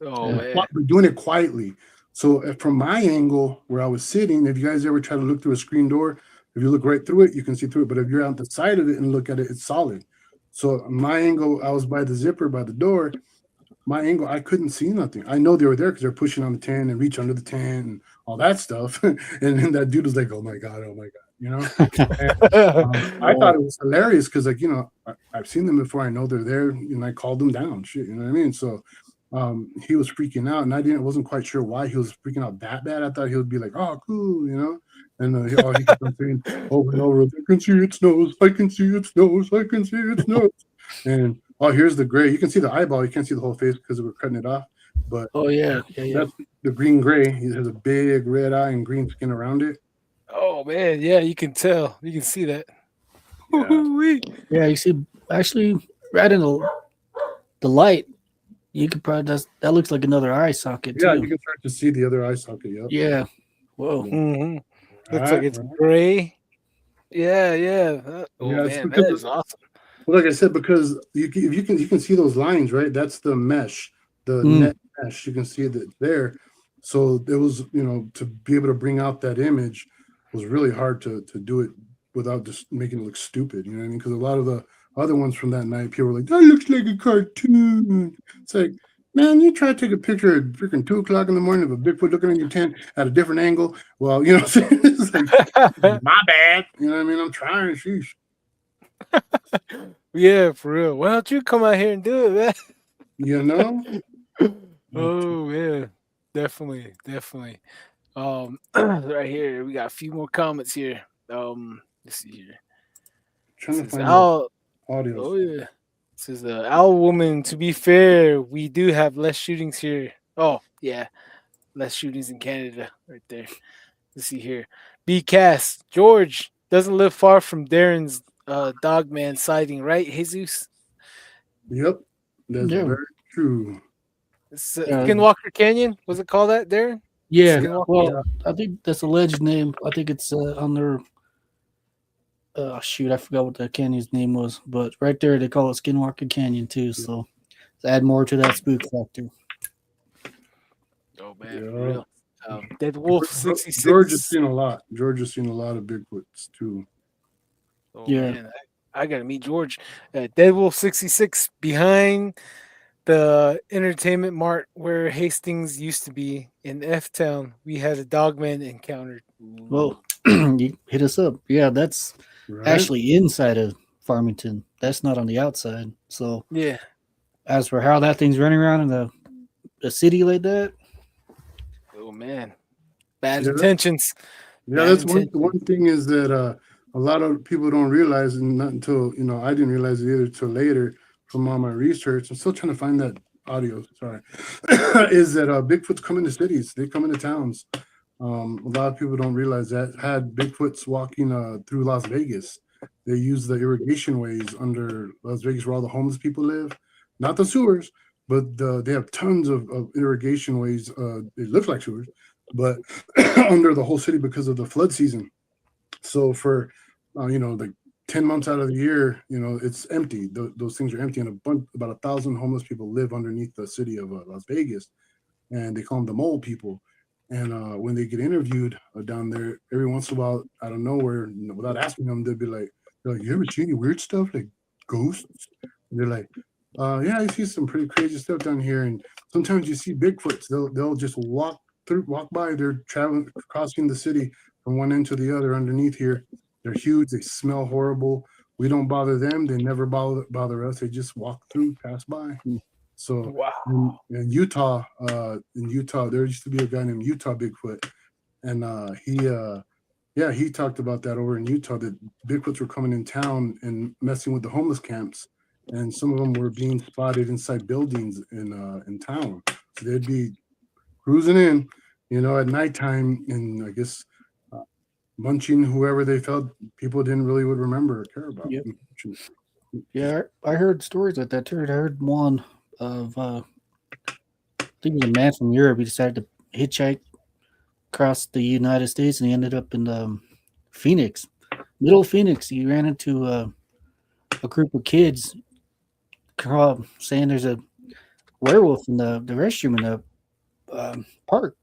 Oh man! But doing it quietly. So from my angle where I was sitting, if you guys ever try to look through a screen door, if you look right through it, you can see through it. But if you're on the side of it and look at it, it's solid. So my angle, I was by the zipper by the door. My angle, I couldn't see nothing. I know they were there because they're pushing on the tent and reach under the tent and all that stuff. And then that dude was like, "Oh my god, oh my god." And, I thought it was hilarious because, like, I've seen them before. I know they're there, and I called them down. Shit, you know what I mean? So he was freaking out, and I wasn't quite sure why he was freaking out that bad. I thought he would be like, "Oh, cool," And he kept on saying over and over, "I can see its nose. I can see its nose. I can see its nose." And here's the gray. You can see the eyeball. You can't see the whole face because we're cutting it off. But that's the green gray. He has a big red eye and green skin around it. Oh man, yeah, you can tell. You can see that. Yeah, you see, actually, right in the light, you could probably that looks like another eye socket. Yeah, too. you can start to see the other eye socket. Yep. Yeah. Whoa. Mm-hmm. Looks like it's gray. Yeah. Man, that is awesome. Well, like I said, because you can see those lines, right? That's the mesh, the net mesh. You can see that there. So it was, to be able to bring out that image was really hard to do it without just making it look stupid. You know what I mean? Because a lot of the other ones from that night, people were like, "That looks like a cartoon." It's like, man, you try to take a picture at freaking 2:00 in the morning of a Bigfoot looking at your tent at a different angle. Well, it's like, my bad. You know what I mean? I'm trying. Sheesh. Yeah, for real. Why don't you come out here and do it, man? Oh man, definitely. Right here, we got a few more comments here. Let's see here. Trying to find audio. Oh yeah. This is the Owl Woman. To be fair, we do have less shootings here. Oh yeah, less shootings in Canada, right there. Let's see here. B Cast George doesn't live far from Darren's Dogman sighting, right, Jesus? Yep, that's very true. Skinwalker Canyon, was it called that, Darren? Yeah, I think that's a alleged name. I think it's on their. I forgot what the canyon's name was, but right there they call it Skinwalker Canyon too. So add more to that spook factor. Oh man, for real. Dead Wolf 66. George has seen a lot. George has seen a lot of Bigfoots too. Oh, yeah, man, I gotta meet George. Dead Wolf 66 behind the Entertainment Mart where Hastings used to be in F Town. We had a dogman encountered. Well, you hit us up. Yeah, that's actually inside of Farmington. That's not on the outside. So yeah. As for how that thing's running around in the city like that, oh man, bad intentions. Yeah, that's one thing is that a lot of people don't realize, and not until I didn't realize it either till later from all my research. I'm still trying to find that audio. Sorry, is that Bigfoots come into cities? They come into towns. A lot of people don't realize that. Had Bigfoots walking through Las Vegas. they use the irrigation ways under Las Vegas where all the homeless people live, not the sewers, but they have tons of irrigation ways. It looks like sewers, but under the whole city because of the flood season. So for like 10 months out of the year, it's empty. Those things are empty, and about 1,000 homeless people live underneath the city of Las Vegas, and they call them the mole people. And when they get interviewed down there, every once in a while, out of nowhere, without asking them, they'll be like, "You ever see any weird stuff like ghosts?" And they're like, "Yeah, I see some pretty crazy stuff down here." And sometimes you see Bigfoots. They'll just walk by. They're traveling, crossing the city from one end to the other underneath here. They're huge. They smell horrible. We don't bother them. They never bother us. They just walk through, pass by. So Wow. in Utah, there used to be a guy named Utah Bigfoot, and he talked about that over in Utah, that Bigfoots were coming in town and messing with the homeless camps, and some of them were being spotted inside buildings in town. So they'd be cruising in, at nighttime, and I guess munching whoever they felt people didn't really would remember or care about. Yep. Yeah, I heard stories like that too. I heard one of I think it was a man from Europe. He decided to hitchhike across the United States, and he ended up in Phoenix, middle of Phoenix. He ran into a group of kids saying there's a werewolf in the restroom in the park.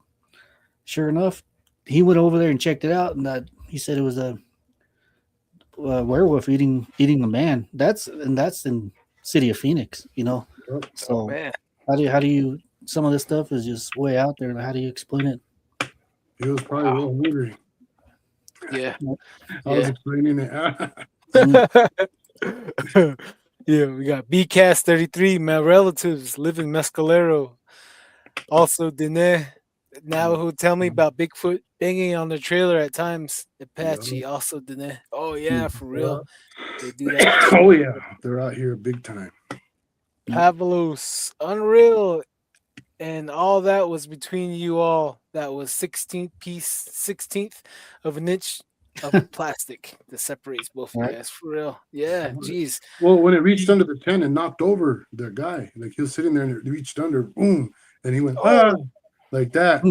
Sure enough, he went over there and checked it out, and he said it was a werewolf eating a man. That's in city of Phoenix, So Man. how do you some of this stuff is just way out there. How do you explain it? He was probably real hungry. Yeah. I was explaining it. Yeah, we got BCast 33, my relatives live in Mescalero. Also, Dene Navajo tell me about Bigfoot banging on the trailer at times. Apache, also Dene. Oh yeah, for real. They do that. Oh yeah, they're out here big time. Pavlos, unreal. And all that was between you all. That was 16th of an inch of plastic that separates both of you guys. For real. Yeah, geez. Well, when it reached under the tent and knocked over the guy, like he was sitting there and it reached under, boom, and he went like that.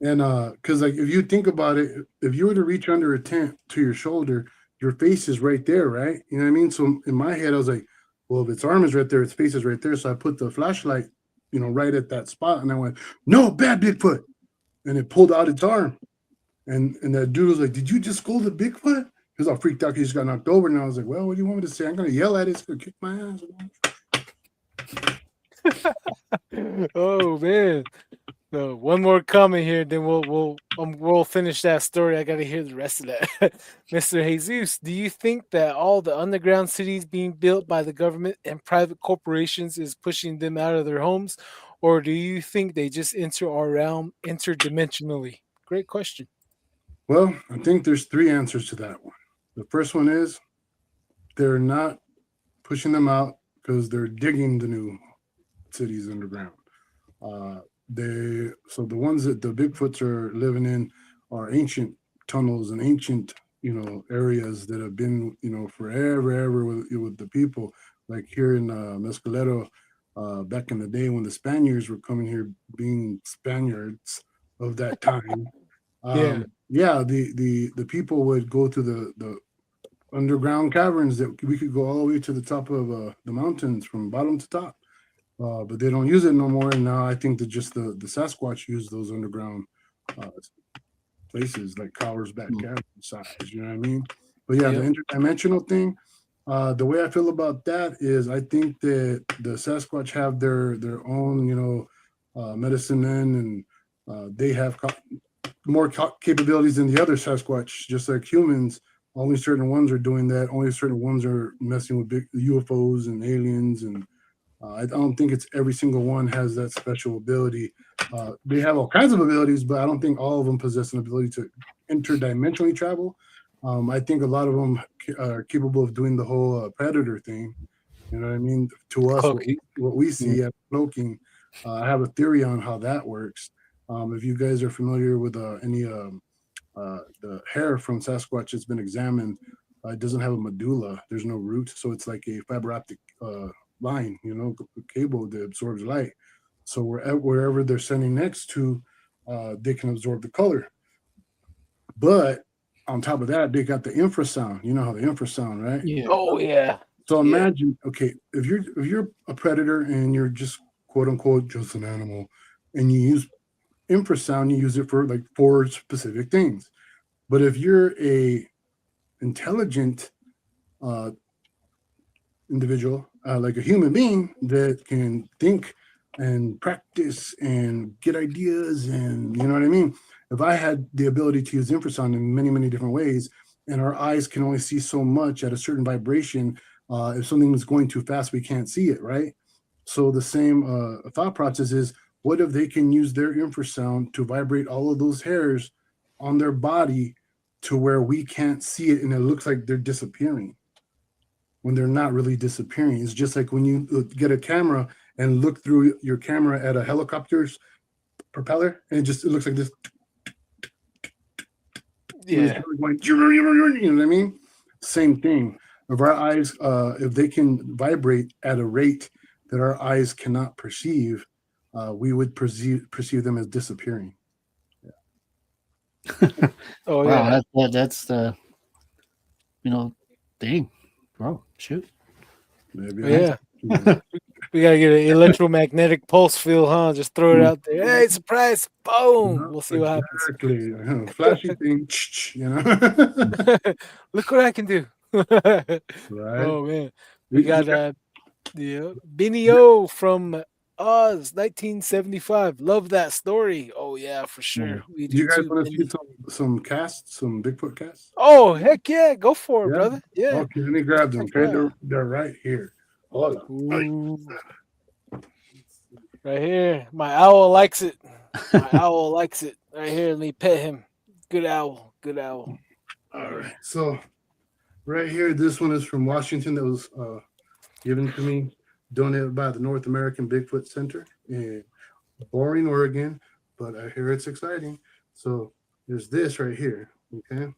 And because like if you think about it, if you were to reach under a tent to your shoulder, your face is right there, right? You know what I mean? So in my head, I was like, well, if its arm is right there, its face is right there. So I put the flashlight, right at that spot, and I went, no, bad Bigfoot. And it pulled out its arm. And that dude was like, did you just scold a Bigfoot? He was all freaked out. He just got knocked over. And I was like, well, what do you want me to say? I'm going to yell at it. It's going to kick my ass. Oh, man. No, one more comment here, then we'll finish that story. I got to hear the rest of that. Mr. Jesus, do you think that all the underground cities being built by the government and private corporations is pushing them out of their homes? Or do you think they just enter our realm interdimensionally? Great question. Well, I think there's three answers to that one. The first one is they're not pushing them out because they're digging the new cities underground. So the ones that the Bigfoots are living in are ancient tunnels and ancient, areas that have been, forever with the people. Like here in Mescalero, back in the day when the Spaniards were coming here, being Spaniards of that time. The people would go to the underground caverns that we could go all the way to the top of the mountains from bottom to top. But they don't use it no more. And now I think that just the Sasquatch use those underground places like Cowers Back Cavern size, you know what I mean? But the interdimensional thing, the way I feel about that is I think that the Sasquatch have their own, medicine men, and they have more capabilities than the other Sasquatch, just like humans. Only certain ones are doing that. Only certain ones are messing with big UFOs and aliens, and I don't think it's every single one has that special ability. They have all kinds of abilities, but I don't think all of them possess an ability to interdimensionally travel. I think a lot of them are capable of doing the whole predator thing. You know what I mean? To us, what we see at cloaking, I have a theory on how that works. If you guys are familiar with any the hair from Sasquatch that's been examined, It doesn't have a medulla. There's no root, so it's like a fiber optic line, cable that absorbs light. So wherever they're sending next to, they can absorb the color. But on top of that, they got the infrasound. You know how the infrasound, right? Yeah. Oh yeah. So imagine, okay, if you're a predator and you're just quote unquote just an animal, and you use infrasound, you use it for like 4 specific things. But if you're a intelligent individual, like a human being that can think and practice and get ideas, and you know what I mean. If I had the ability to use infrasound in many, many different ways, and our eyes can only see so much at a certain vibration, if something is going too fast, we can't see it, right? So the same thought process is, what if they can use their infrasound to vibrate all of those hairs on their body to where we can't see it, and it looks like they're disappearing when they're not really disappearing. It's just like when you get a camera and look through your camera at a helicopter's propeller, and it looks like this. Yeah. Going, you know what I mean? Same thing. If our eyes, if they can vibrate at a rate that our eyes cannot perceive, we would perceive them as disappearing. Oh Wow, yeah. that's the thing, bro. Shoot. Maybe. Yeah. We gotta get an electromagnetic pulse field, huh? Just throw it out there. Hey, surprise! Boom. We'll see what happens. Exactly. Flashy thing. Look what I can do. Right. Oh man. We got Benny O from Oz, 1975. Love that story. Oh yeah, for sure. We Do you guys too, want to Benny. see some casts, some Bigfoot casts? Oh heck yeah, go for it, Yeah. brother. Yeah. Okay, let me grab them. Check it Okay, out. they're right here. Hold on. Ooh. Right here. My owl likes it. My owl likes it. Right here. Let me pet him. Good owl. Good owl. All right. So right here, this one is from Washington that was given to me, donated by the North American Bigfoot Center in Boring, Oregon. But I hear it's exciting. So there's this right here. Okay.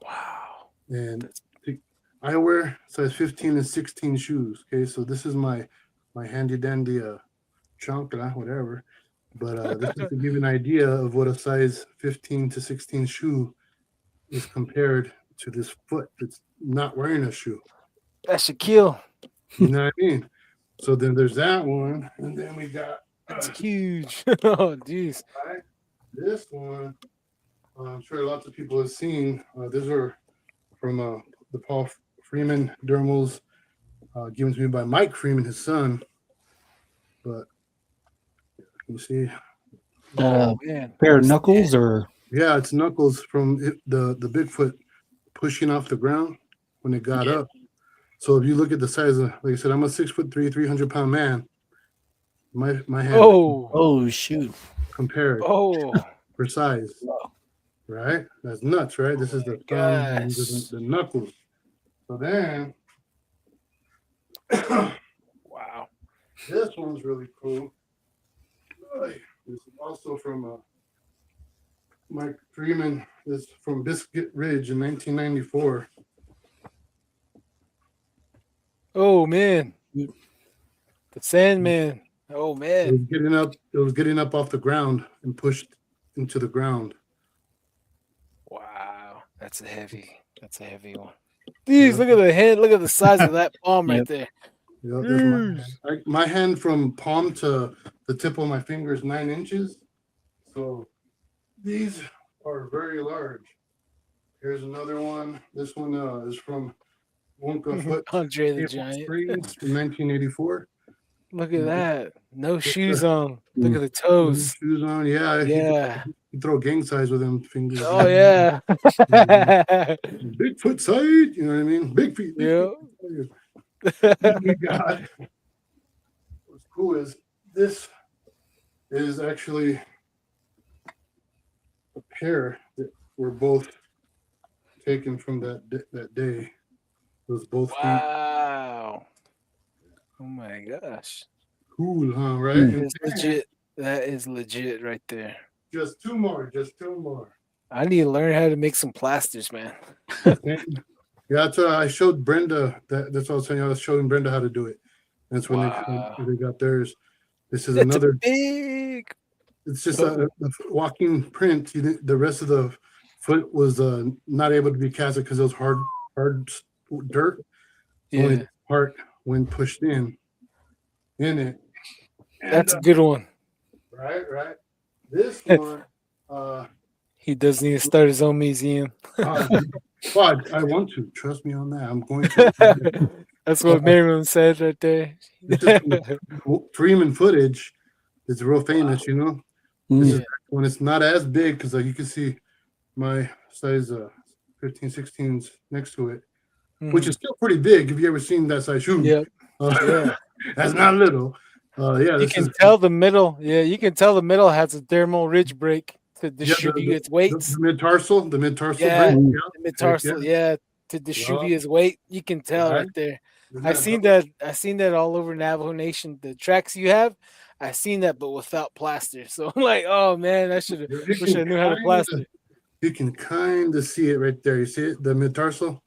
Wow. And I wear size 15 and 16 shoes. Okay. So this is my handy dandy chancla, whatever. But this is to give you an idea of what a size 15 to 16 shoe is compared to this foot that's not wearing a shoe. That should kill. You know what I mean? So then there's that one, and then we got That's huge. Oh, jeez. right, this one. I'm sure lots of people have seen. These are from the Paul Freeman dermals given to me by Mike Freeman, his son. But you see, Oh man. Pair of knuckles, or yeah, it's knuckles from the Bigfoot pushing off the ground when it got up. So if you look at the size of, like I said, I'm a 6'3", 300-pound man. My hand. oh shoot. Compared for size. Right? That's nuts, right? This is the thumb and this is the knuckles. So then Wow. this one's really cool. This is also from Mike Freeman. This is from Biscuit Ridge in 1994. Oh man. The Sandman. Oh man. It was getting up off the ground and pushed into the ground. Wow. That's a heavy one. Jeez, look at the head. Look at the size of that palm right there. Yeah, there's my hand from palm to the tip of my finger is 9 inches. So these are very large. Here's another one. This one is from Wonka Foot. Andre the Giant. Springs from 1984. Look at that. No shoes on. Look at the toes. Shoes on. Yeah. Yeah. You throw gang size with them fingers. Oh yeah. Bigfoot side. You know what I mean? Big feet. Yeah. We got. What's cool is this is actually a pair that were both taken from that day. It was both. Wow. Oh my gosh. Cool, huh? Right? It's legit. That is legit right there. Just two more. I need to learn how to make some plasters, man. Yeah, that's I showed Brenda that's what I was saying. I was showing Brenda how to do it. That's when Wow. they got theirs. This is It's a another. big. It's just Oh, a walking print. The rest of the foot was not able to be casted because it was hard dirt. So only yeah, the part when pushed in it. And that's a good one. right. This one, He does need to start his own museum. uh, well, I want to. Trust me on that. I'm going to. That's what Miriam said right there. This is streaming footage. It's real famous, you know. This is Yeah. when it's not as big because you can see my size 15, 16s next to it, which is still pretty big. Have you ever seen that size shoe? Yep. Yeah, that's not little. Yeah, You this can is tell the middle. Yeah, you can tell the middle has a thermal ridge break to the, distribute its weights. the mid tarsal, the mid tarsal Yeah, break. the metatarsal. Yeah, to distribute its weight. You can tell Right. right there. Isn't I that seen dope? that. I seen that all over Navajo Nation. The tracks you have, I seen that, but without plaster. So I'm like, oh man, I should have. You Wish I can knew how to plaster. You can kind of see it right there. You see it, the mid tarsal.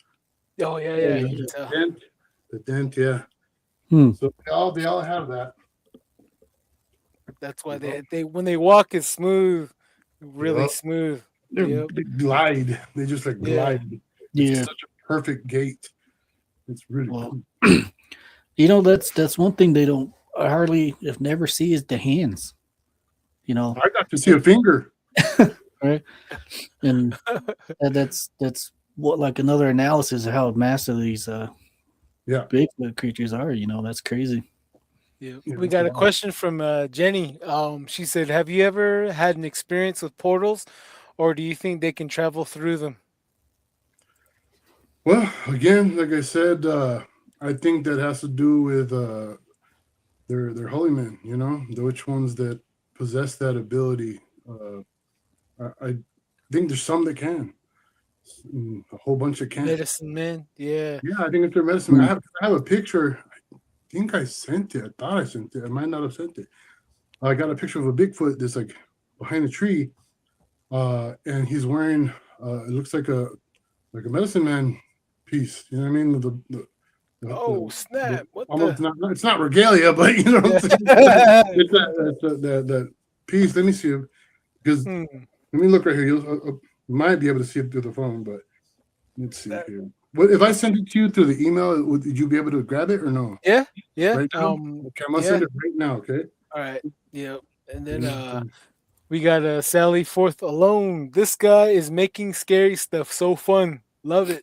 Oh yeah, you can The tell. dent, the dent. Yeah. Hmm. So they all have that. That's why they when they walk is smooth, really Yup. smooth. They Yep. glide. They just like Yeah. glide. It's Yeah. such a perfect gait. It's really Well, cool. You know, that's one thing they don't hardly, if never see, is the hands. You know, I got to see a finger. right? And that's what, like, another analysis of how massive these Yeah. Bigfoot creatures are. You know, that's crazy. Yeah. Yeah, We that's got a wild. question from Jenny. She said, "Have you ever had an experience with portals, or do you think they can travel through them?" Well, again, like I said, I think that has to do with their holy men. You know, which ones that possess that ability. I think there's some that can. A whole bunch that can. Medicine man. Yeah. Yeah, I think it's their medicine. I have a picture. I think I sent it. I thought I sent it. I might not have sent it. I got a picture of a Bigfoot that's like behind a tree, and he's wearing. It looks like a medicine man piece. You know what I mean? Oh snap! What almost the? not. It's not regalia, but you know what I'm saying. Yeah. It's that piece. Let me see it because Hmm. let me look right here. You might be able to see it through the phone, but let's see That- here. What if I send it to you through the email? Would you be able to grab it or no? Yeah. Right now? Okay, I'm gonna send it right now. Okay. All right. Yeah. And then we got Sally Forth alone. This guy is making scary stuff so fun. Love it.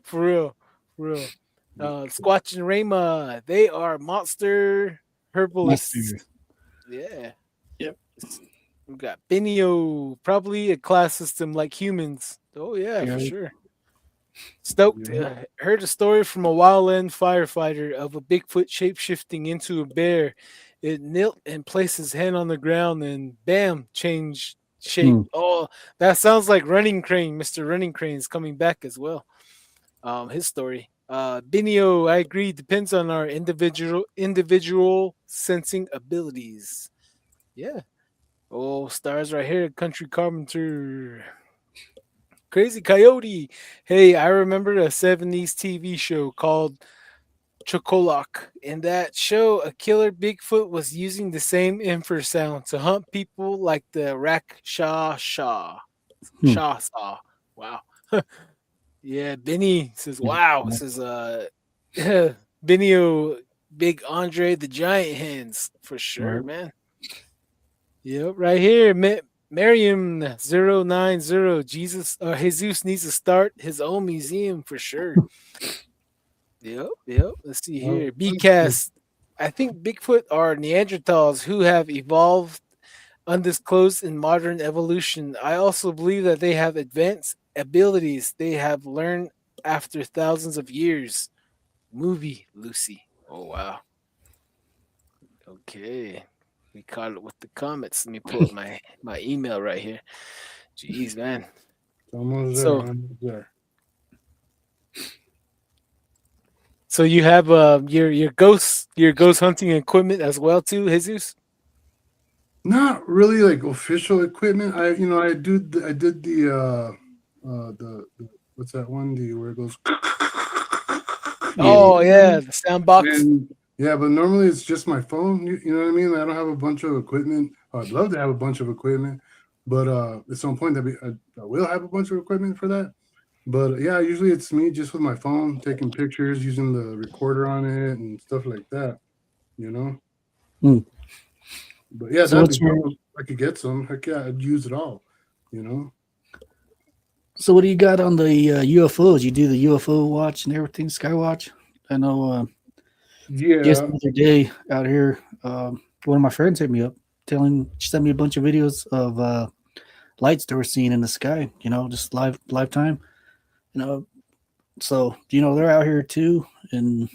For real. For real. Squatch and Rayma, they are monster herbalists. Monster. Yeah. Yep. We got Benio, probably a class system like humans. Oh yeah, for Yeah. sure. Stoked. Yeah. Heard a story from a wildland firefighter of a Bigfoot shape-shifting into a bear. It knelt and placed his hand on the ground and bam, changed shape. Hmm. Oh, that sounds like Running Crane. Mr. Running Crane is coming back as well. His story. Benio, I agree, depends on our individual sensing abilities. Yeah. Oh, stars right here, Country Carpenter. Crazy Coyote. Hey, I remember a 70s TV show called Chocolate. In that show, a killer Bigfoot was using the same infrasound to hunt people like the Rakshasa. Hmm. Shasa. Wow. Yeah, Benny says, wow. Says Benny, Big Andre the Giant Hands. For sure, Right. man. Yep, right here. Miriam 090. Jesus Jesus needs to start his own museum for sure. Yep. Let's see here. BCast. I think Bigfoot are Neanderthals who have evolved undisclosed in modern evolution. I also believe that they have advanced abilities they have learned after thousands of years. Movie Lucy. Oh wow. Okay. We caught it with the comments. Let me pull up my email right here. Jeez, man. Almost there. So- Almost there. So you have your ghost hunting equipment as well too, Jesus? Not really like official equipment. I did the what's what's that one? Where it goes. Oh yeah, the sound box. And yeah, but normally it's just my phone. You know what I mean? I don't have a bunch of equipment. I'd love to have a bunch of equipment, but at some point I will have a bunch of equipment for that. But yeah, usually it's me just with my phone taking pictures, using the recorder on it and stuff like that. You know. Hmm. But yeah, So that'd what's be your cool. I could get some. Heck yeah, I'd use it all. You know. So what do you got on the UFOs? You do the UFO watch and everything, Skywatch. I know. Just Yeah. the other day out here, one of my friends hit me up, she sent me a bunch of videos of lights they were seeing in the sky. You know, just lifetime. You know, so they're out here too, and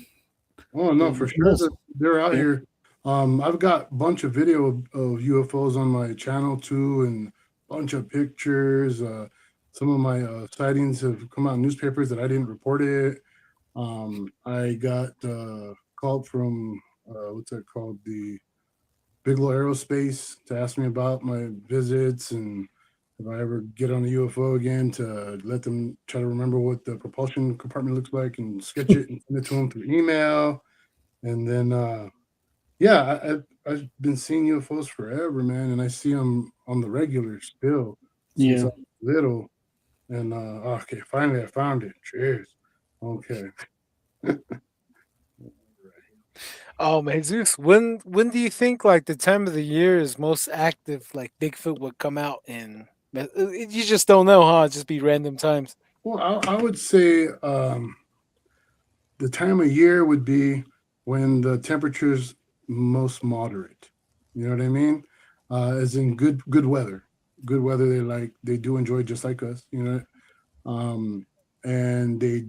Oh no, for sure yes, they're out yeah, here. I've got a bunch of video of UFOs on my channel too, and a bunch of pictures. Some of my sightings have come out in newspapers that I didn't report it. I got called from what's that called? The Bigelow Aerospace to ask me about my visits and if I ever get on a UFO again to let them try to remember what the propulsion compartment looks like and sketch it and send it to them through email. And then, yeah, I've been seeing UFOs forever, man, and I see them on the regular still since I yeah. was little. And okay, finally I found it. Cheers. Okay. Oh man, Zeus. When do you think like the time of the year is most active? Like Bigfoot would come out and you just don't know, huh? It'd just be random times. Well, I would say the time of year would be when the temperature's most moderate. You know what I mean? As in good weather. Good weather they do enjoy just like us, you know. And they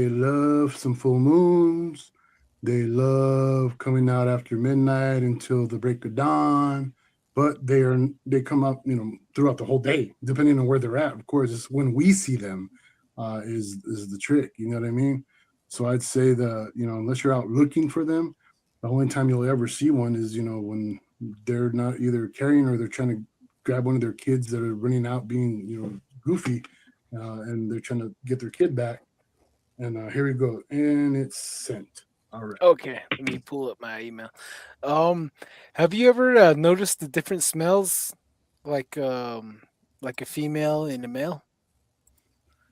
love some full moons. They love coming out after midnight until the break of dawn. But they come up, you know, throughout the whole day, depending on where they're at. Of course, it's when we see them is the trick. You know what I mean? So I'd say unless you're out looking for them, the only time you'll ever see one is when they're not either carrying or they're trying to grab one of their kids that are running out being goofy, and they're trying to get their kid back. And here we go, and it's sent. All right. Okay, let me pull up my email. Have you ever noticed the different smells, like like a female and a male?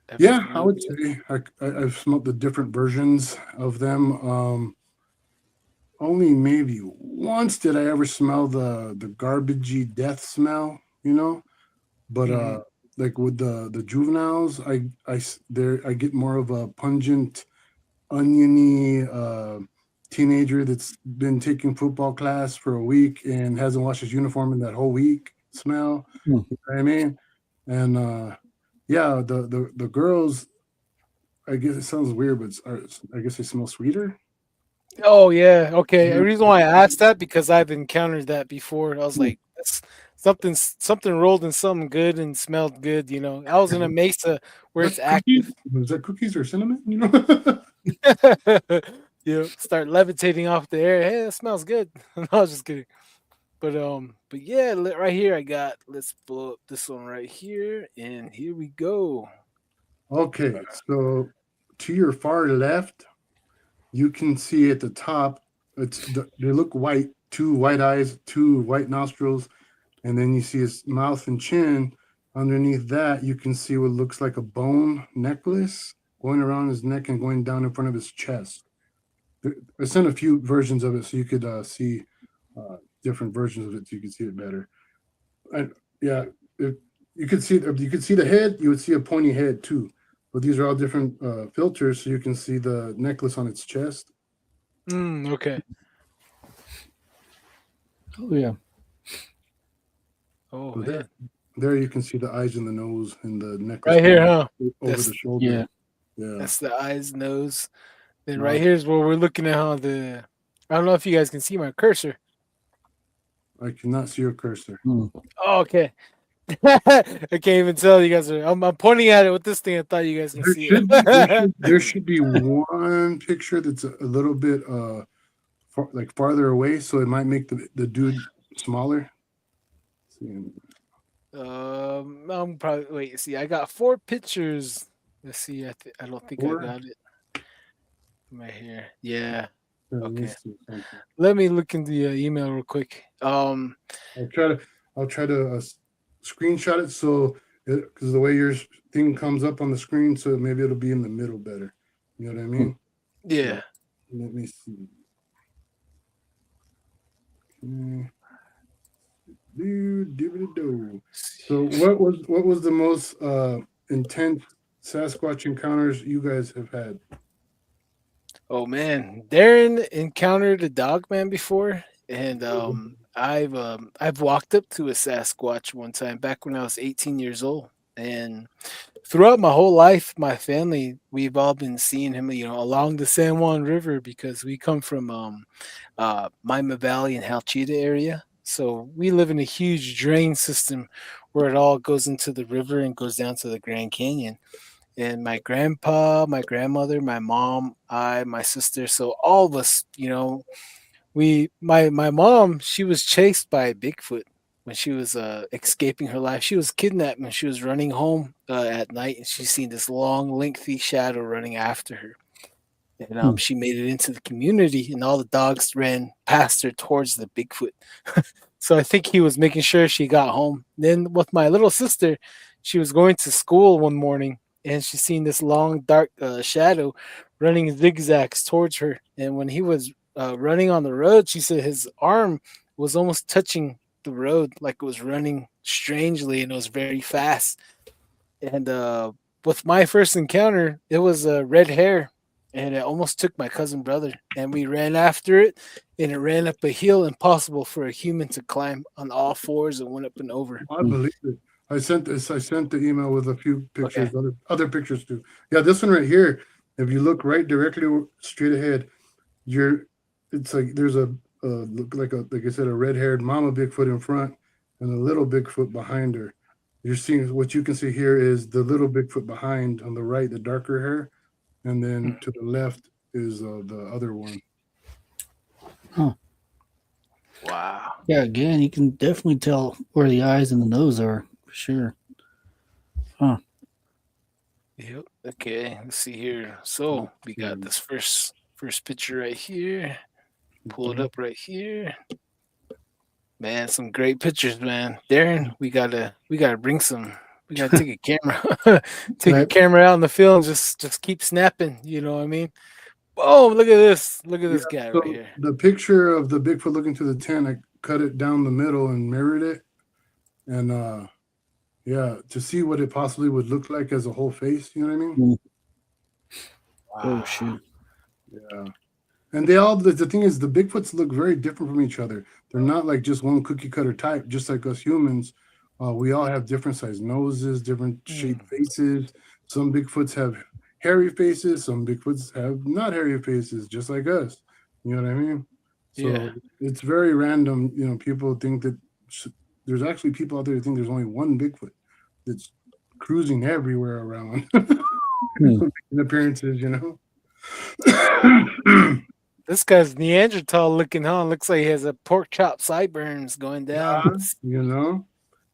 Have you Yeah, ever I would noticed it? say I've smelled the different versions of them. Only maybe once did I ever smell the garbagey death smell, But Mhm. like with the juveniles, I get more of a pungent, oniony teenager that's been taking football class for a week and hasn't washed his uniform in that whole week smell. Hmm. You know what I mean? And yeah, the girls, I guess it sounds weird, but I guess they smell sweeter. Oh yeah, okay. The Yeah. reason why I asked that because I've encountered that before. I was Hmm. like, that's something rolled in something good and smelled good. I was in a mesa where That's it's cookies. active. Is that cookies or cinnamon? You know? Start levitating off the air. Hey, that smells good. No, I was just kidding. But yeah, right here let's pull up this one right here, and here we go. Okay, so to your far left, you can see at the top, they look white, two white eyes, two white nostrils, and then you see his mouth and chin. Underneath that, you can see what looks like a bone necklace going around his neck and going down in front of his chest. I sent a few versions of it so you could see different versions of it so you could see it better. Yeah, if you could see the head, you would see a pointy head too. But these are all different filters, so you can see the necklace on its chest. Okay. Oh yeah. Oh So man. there you can see the eyes and the nose and the necklace Right here, going huh? over That's the shoulder. Yeah. Yeah. that's the eyes, nose. Then No, right here's where we're looking at how I don't know if you guys can see my cursor. I cannot see your cursor. Hmm. Oh, okay. I can't even tell you guys are. I'm pointing at it with this thing. I thought you guys can There see should be it. there should be one picture that's a little bit farther away, so it might make the dude smaller. See, I'm probably wait. See, I got 4 pictures Let's see. I don't think I Or got it right here. Yeah. let me Okay. see something. Let me look in the email real quick. I'll try to screenshot it so because the way your thing comes up on the screen, so maybe it'll be in the middle better. You know what I mean? Yeah. So, let me see. So what was the most intense Sasquatch encounters you guys have had? Oh man, Darren encountered a dog man before, and I've walked up to a Sasquatch one time back when I was 18 years old, and throughout my whole life, my family we've all been seeing him, along the San Juan River because we come from Maima Valley and Halchita area. So we live in a huge drain system where it all goes into the river and goes down to the Grand Canyon. And my grandpa, my grandmother, my mom, my sister, so all of us, my mom, she was chased by a Bigfoot when she was escaping her life. She was kidnapped when she was running home at night, and she seen this long, lengthy shadow running after her. And she made it into the community, and all the dogs ran past her towards the Bigfoot. So I think he was making sure she got home. Then with my little sister, she was going to school one morning, and she seen this long, dark shadow running zigzags towards her. And when he was running on the road, she said his arm was almost touching the road, like it was running strangely, and it was very fast. And with my first encounter, it was red hair, and it almost took my cousin brother. And we ran after it, and it ran up a hill impossible for a human to climb on all fours and went up and over. I believe it. I sent the email with a few pictures, Okay. other pictures too. Yeah, this one right here. If you look right directly straight ahead, it's like there's like I said, a red-haired mama Bigfoot in front and a little Bigfoot behind her. You're seeing what you can see here is the little Bigfoot behind on the right, the darker hair, and then to the left is the other one. Huh. Wow. Yeah, again, you can definitely tell where the eyes and the nose are for sure. Huh. Yep. Okay. Let's see here. So we got this first picture right here. Pull it up right here. Man, some great pictures, man. Darren, we gotta bring some. We gotta take a camera, take a camera out in the field, and just keep snapping. You know what I mean? Oh, look at this! Look at this guy right here. The picture of the Bigfoot looking through the tent, I cut it down the middle and mirrored it, and to see what it possibly would look like as a whole face. You know what I mean? Wow. Oh shoot! Yeah. And they all, the thing is, the Bigfoots look very different from each other. They're not like just one cookie cutter type, just like us humans. We all have different sized noses, different shaped faces. Some Bigfoots have hairy faces. Some Bigfoots have not hairy faces, just like us. You know what I mean? So it's very random. You know, people think that there's actually people out there who think there's only one Bigfoot that's cruising everywhere around in appearances, you know? This guy's Neanderthal looking, huh? Looks like he has a pork chop sideburns going down. You know?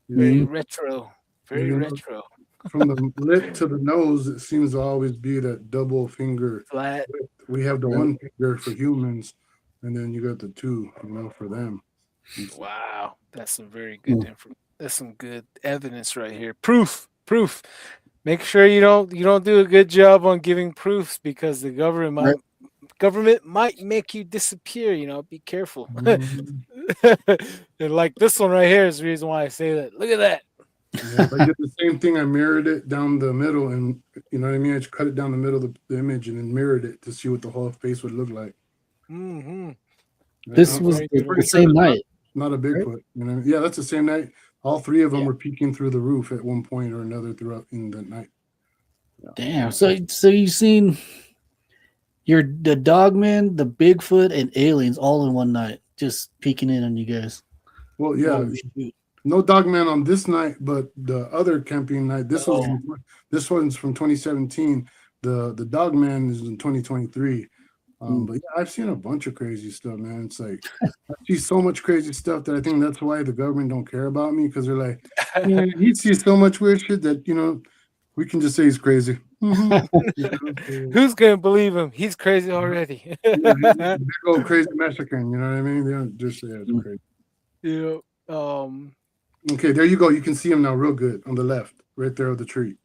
Very retro. Very retro. From the lip to the nose, it seems to always be that double finger. Flat. We have the one finger for humans, and then you got the two, for them. Wow. That's some very good information. That's some good evidence right here. Proof. Make sure you don't do a good job on giving proofs because the government might make you disappear. Be careful. And like this one right here is the reason why I say that. Look at that. Yeah, I did the same thing. I mirrored it down the middle, and you know what I mean. I just cut it down the middle of the image and then mirrored it to see what the whole face would look like. Mm-hmm. This was the same night. Not a Bigfoot. Right? Yeah, that's the same night. All three of them were peeking through the roof at one point or another throughout in the night. Yeah. Damn. So you've seen the dogman, the Bigfoot, and aliens all in one night, just peeking in on you guys. Well, yeah. No dogman on this night, but the other camping night. This one's from 2017. The dogman is in 2023. But yeah, I've seen a bunch of crazy stuff, man. It's like I see so much crazy stuff that I think that's why the government don't care about me because they're like, you see so much weird shit that We can just say he's crazy. Who's gonna believe him? He's crazy already. Yeah, he's a big old crazy Mexican. You know what I mean? They don't just say it's crazy. Yeah. Okay, there you go. You can see him now, real good on the left, right there of the tree.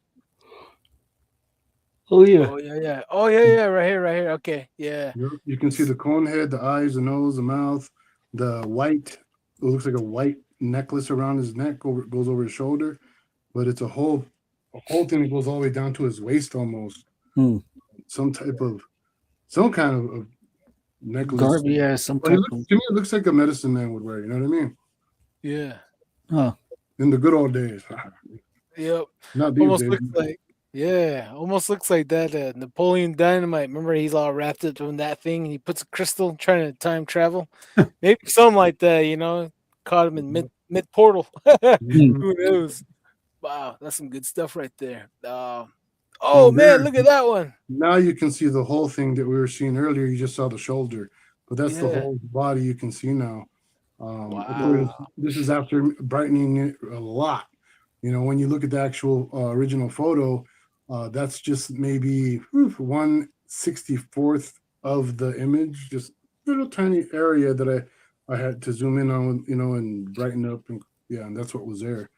Oh yeah. Oh yeah. Oh yeah. Right here. Okay. Yeah. You can see the cone head, the eyes, the nose, the mouth, the white. It looks like a white necklace around his neck. Goes over his shoulder, but it's a whole thing that goes all the way down to his waist almost. Some kind of necklace. Yeah, some type To me, it looks like a medicine man would wear. You know what I mean? Yeah. Huh. In the good old days. Yep. Not these Almost days. looks like. Yeah, almost looks like that Napoleon Dynamite. Remember, he's all wrapped up in that thing, and he puts a crystal trying to time travel. Maybe something like that, you know. Caught him in mid portal. Who knows? Wow, that's some good stuff right there. Oh man, look at that one. Now you can see the whole thing that we were seeing earlier. You just saw the shoulder, but that's the whole body you can see now. Wow. This is after brightening it a lot. You know, when you look at the actual original photo, that's just maybe 1/64th of the image, just little tiny area that I had to zoom in on, you know, and brighten up, and and that's what was there.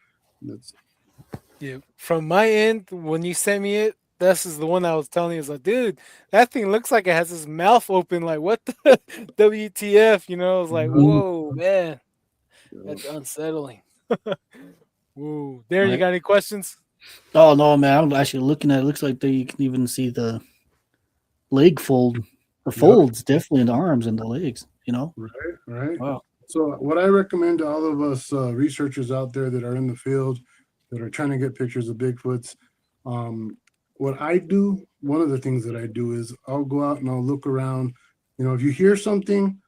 From my end, when you sent me it, this is the one I was telling you. I was like, dude, that thing looks like it has his mouth open. Like, what the WTF? You know, I was like, whoa, man, that's unsettling. Whoa, Darren, you got any questions? Oh no, man! I'm actually looking at it. Looks like you can even see the leg fold, the folds definitely in the arms and the legs. You know, right. Wow. So what I recommend to all of us researchers out there that are in the field that are trying to get pictures of Bigfoots, what I do, one of the things that I do is I'll go out and I'll look around. You know, if you hear something,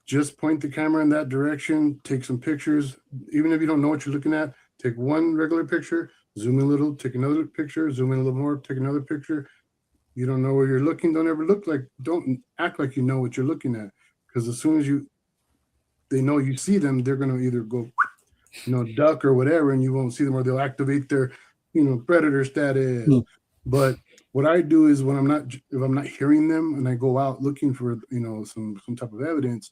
just point the camera in that direction, take some pictures. Even if you don't know what you're looking at, take one regular picture, zoom in a little, take another picture, zoom in a little more, take another picture. You don't know where you're looking, don't act like you know what you're looking at. Because as soon as they know you see them, they're going to either go, you know, duck or whatever, and you won't see them, or they'll activate their, you know, predator status. But what I do is if I'm not hearing them and I go out looking for, you know, some type of evidence,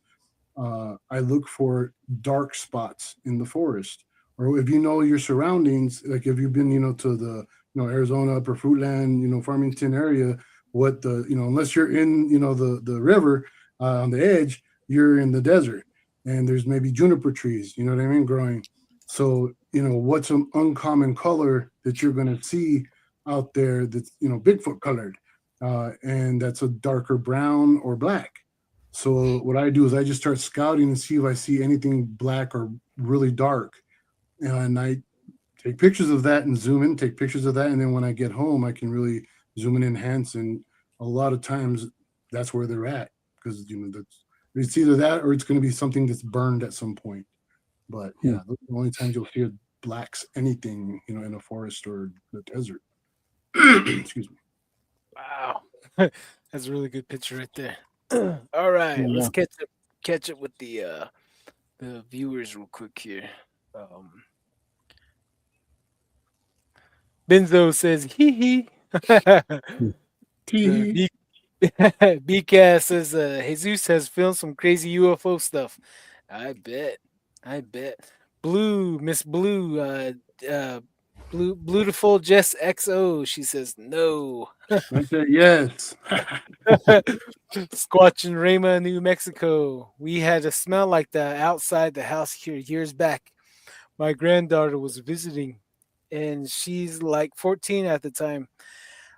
I look for dark spots in the forest. Or if you know your surroundings, like if you've been, you know, to the, you know, Arizona, Upper Fruitland, you know, Farmington area, unless you're in, you know, the river on the edge, you're in the desert, and there's maybe juniper trees, you know what I mean, growing. So, you know, what's an uncommon color that you're going to see out there that's, you know, Bigfoot colored, and that's a darker brown or black. So what I do is I just start scouting and see if I see anything black or really dark, and I take pictures of that and zoom in, take pictures of that, and then when I get home, I can really zoom in, enhance, and a lot of times that's where they're at, because, you know, it's either that or it's going to be something that's burned at some point. But those are the only times you'll see blacks anything, you know, in a forest or the desert. Excuse me. Wow, that's a really good picture right there. All right, let's catch up with the viewers real quick here. Benzo says hee hee. BCAS says Jesus has filmed some crazy UFO stuff. I bet. Miss Blue, Beautiful Jess XO. She says no. I said yes. Squatch in Rama, New Mexico. We had a smell like that outside the house here years back. My granddaughter was visiting, and she's like 14 at the time.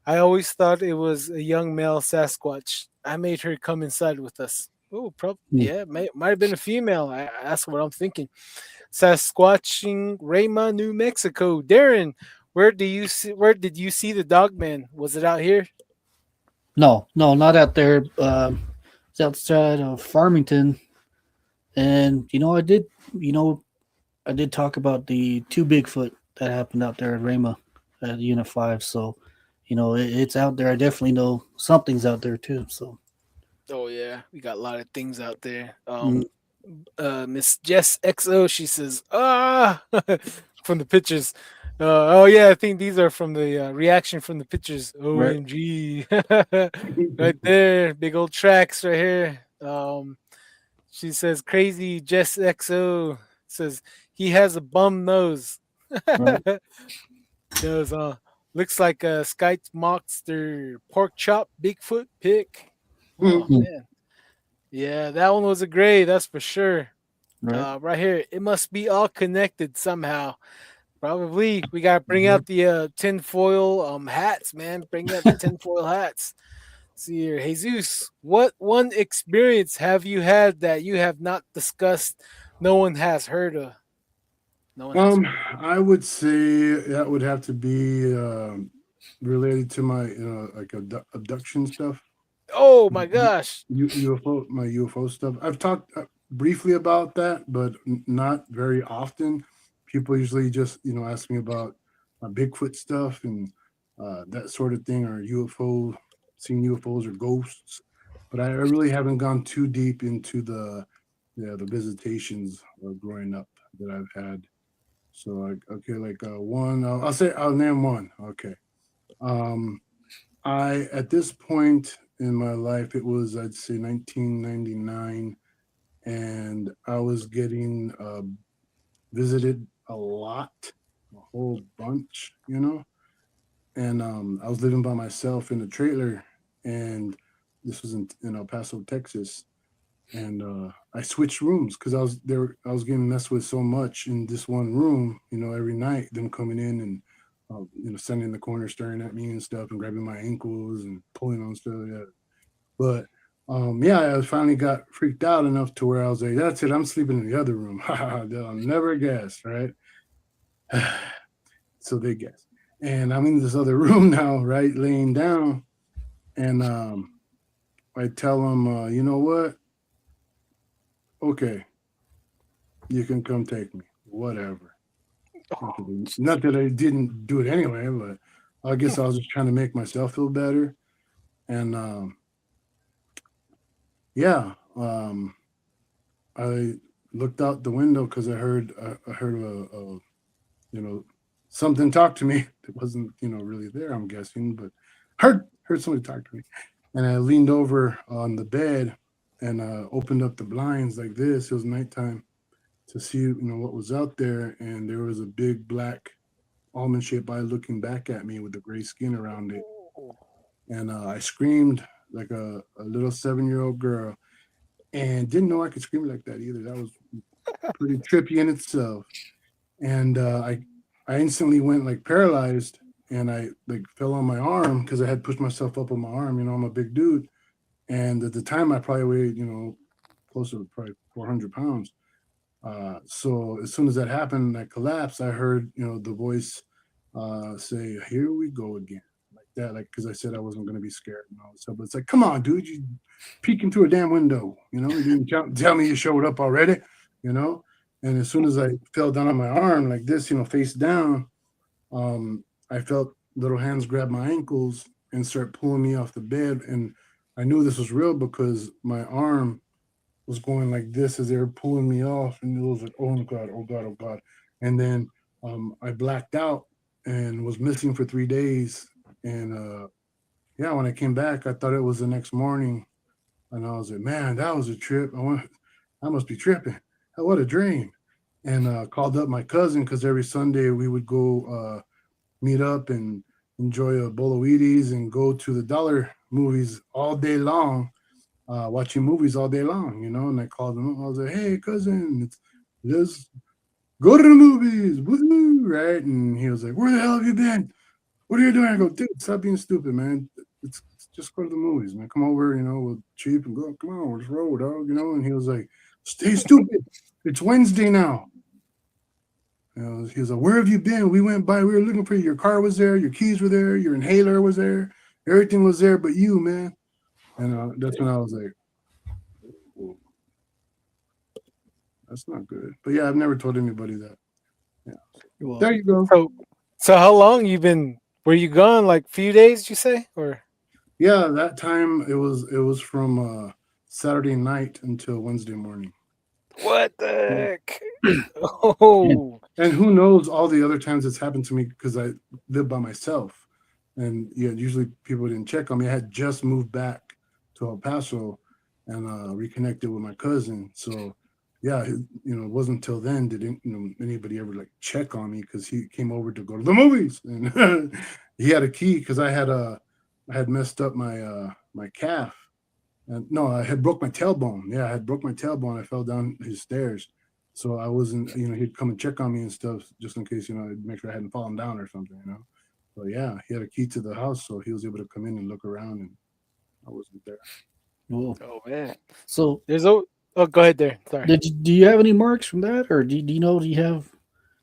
I always thought it was a young male Sasquatch. I made her come inside with us. Oh, probably might have been a female. That's what I'm thinking. Sasquatching Rama, New Mexico. Darren, where did you see the dog man? Was it out here? No, not out there. It's outside of Farmington, and I did talk about the 2 Bigfoot that happened out there at Rama at Unit 5. So, it's out there. I definitely know something's out there too. So. Oh yeah, we got a lot of things out there. Miss Jess XO, she says, from the pictures, Oh yeah, I think these are from the reaction from the pictures. Right. OMG, right there, big old tracks right here. She says crazy Jess XO says he has a bum nose. Right. Does looks like a Sky Monster pork chop Bigfoot pick. Oh Hmm. man, yeah, that one was a gray, that's for sure. Right. Right here, it must be all connected somehow. Probably we gotta bring out the tinfoil hats, man. Bring out the tinfoil hats. See here, Jesus. What one experience have you had that you have not discussed? No one has heard of. No one has heard of. I would say that would have to be related to my, like abduction stuff. Oh my gosh. UFO, my UFO stuff. I've talked briefly about that, but not very often. People usually just, ask me about Bigfoot stuff and that sort of thing, or UFO, seeing UFOs or ghosts. But I really haven't gone too deep into the visitations growing up that I've had. So like, okay, like one, I'll name one. Okay. Um, I at this point in my life, it was, I'd say, 1999, and I was getting visited a lot, a whole bunch, and I was living by myself in a trailer, and this was in El Paso, Texas, and I switched rooms because I was there. I was getting messed with so much in this one room. Every night, them coming in and standing in the corner, staring at me and stuff, and grabbing my ankles and pulling on stuff. Yeah, but yeah, I finally got freaked out enough to where I was like, "That's it. I'm sleeping in the other room." They'll never guess, right? So they guess, and I'm in this other room now, right, laying down, and I tell them, you know what? Okay, you can come take me, whatever. Not that I didn't do it anyway, but I guess I was just trying to make myself feel better. And yeah, I looked out the window because I heard something talk to me that wasn't really there. I'm guessing, but heard somebody talk to me, and I leaned over on the bed and opened up the blinds like this. It was nighttime to see what was out there, and there was a big black almond shaped eye looking back at me with the gray skin around it, and I screamed like a little 7-year-old girl, and didn't know I could scream like that either. That was pretty trippy in itself, and I instantly went like paralyzed, and I like fell on my arm because I had pushed myself up on my arm. I'm a big dude, and at the time I probably weighed close to probably 400 pounds. So as soon as that happened, I collapsed. I heard, the voice say, "Here we go again," like that, like because I said I wasn't going to be scared and all this stuff. But it's like, come on, dude, you peeking through a damn window, you didn't tell me you showed up already, And as soon as I fell down on my arm like this, face down, I felt little hands grab my ankles and start pulling me off the bed, and I knew this was real because my arm was going like this as they were pulling me off, and it was like, oh god, oh god, oh god. And then I blacked out and was missing for 3 days. And yeah, when I came back, I thought it was the next morning, and I was like, man, that was a trip. I must be tripping. What a dream. And called up my cousin because every Sunday we would go meet up and enjoy a bowl of Wheaties and go to the dollar movies all day long. Watching movies all day long, and I called him up. I was like, "Hey, cousin, let's go to the movies, woohoo!" Right? And he was like, "Where the hell have you been? What are you doing?" I go, "Dude, stop being stupid, man. It's just go to the movies, man. Come over, we'll cheap and go. Come on, we'll just roll, dog, And he was like, "Stay stupid. It's Wednesday now." He was like, "Where have you been? We went by. We were looking for you. Your car was there. Your keys were there. Your inhaler was there. Everything was there, but you, man." And that's when I was like, well, that's not good. But yeah, I've never told anybody that. Yeah. Well, There you go. So how long you been? Were you gone? Like few days? You say or? Yeah, that time it was from Saturday night until Wednesday morning. What the heck? Oh, And who knows all the other times it's happened to me because I live by myself. And yeah, usually people didn't check on me. I had just moved back to El Paso and reconnected with my cousin. So yeah, it wasn't until then did anybody ever like check on me because he came over to go to the movies and he had a key because I had messed up my calf. And no, I had broke my tailbone. Yeah, I had broke my tailbone. I fell down his stairs. So I wasn't, he'd come and check on me and stuff just in case, I'd make sure I hadn't fallen down or something. So yeah, he had a key to the house, so he was able to come in and look around, and I wasn't there. Whoa. oh man. So There's oh go ahead there. Sorry. do you have any marks from that, or do you have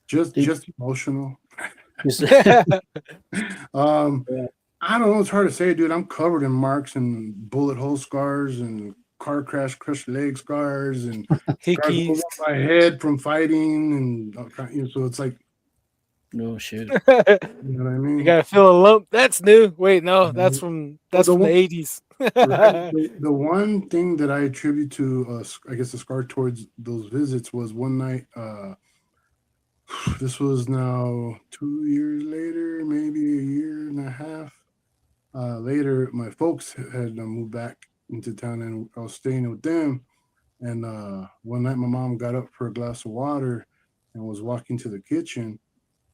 Just emotional. just- I don't know. It's hard to say, dude. I'm covered in marks and bullet hole scars and car crash, crushed leg scars and scars Hickeys. over my head from fighting, and so it's like, no shit? you know what I mean? You gotta feel a lump. That's new. Wait, no, that's from the one- 80s. Right. The one thing that I attribute to, I guess, the scar towards those visits was one night. This was now 2 years later, maybe a year and a half later. My folks had moved back into town, and I was staying with them. And one night, my mom got up for a glass of water and was walking to the kitchen,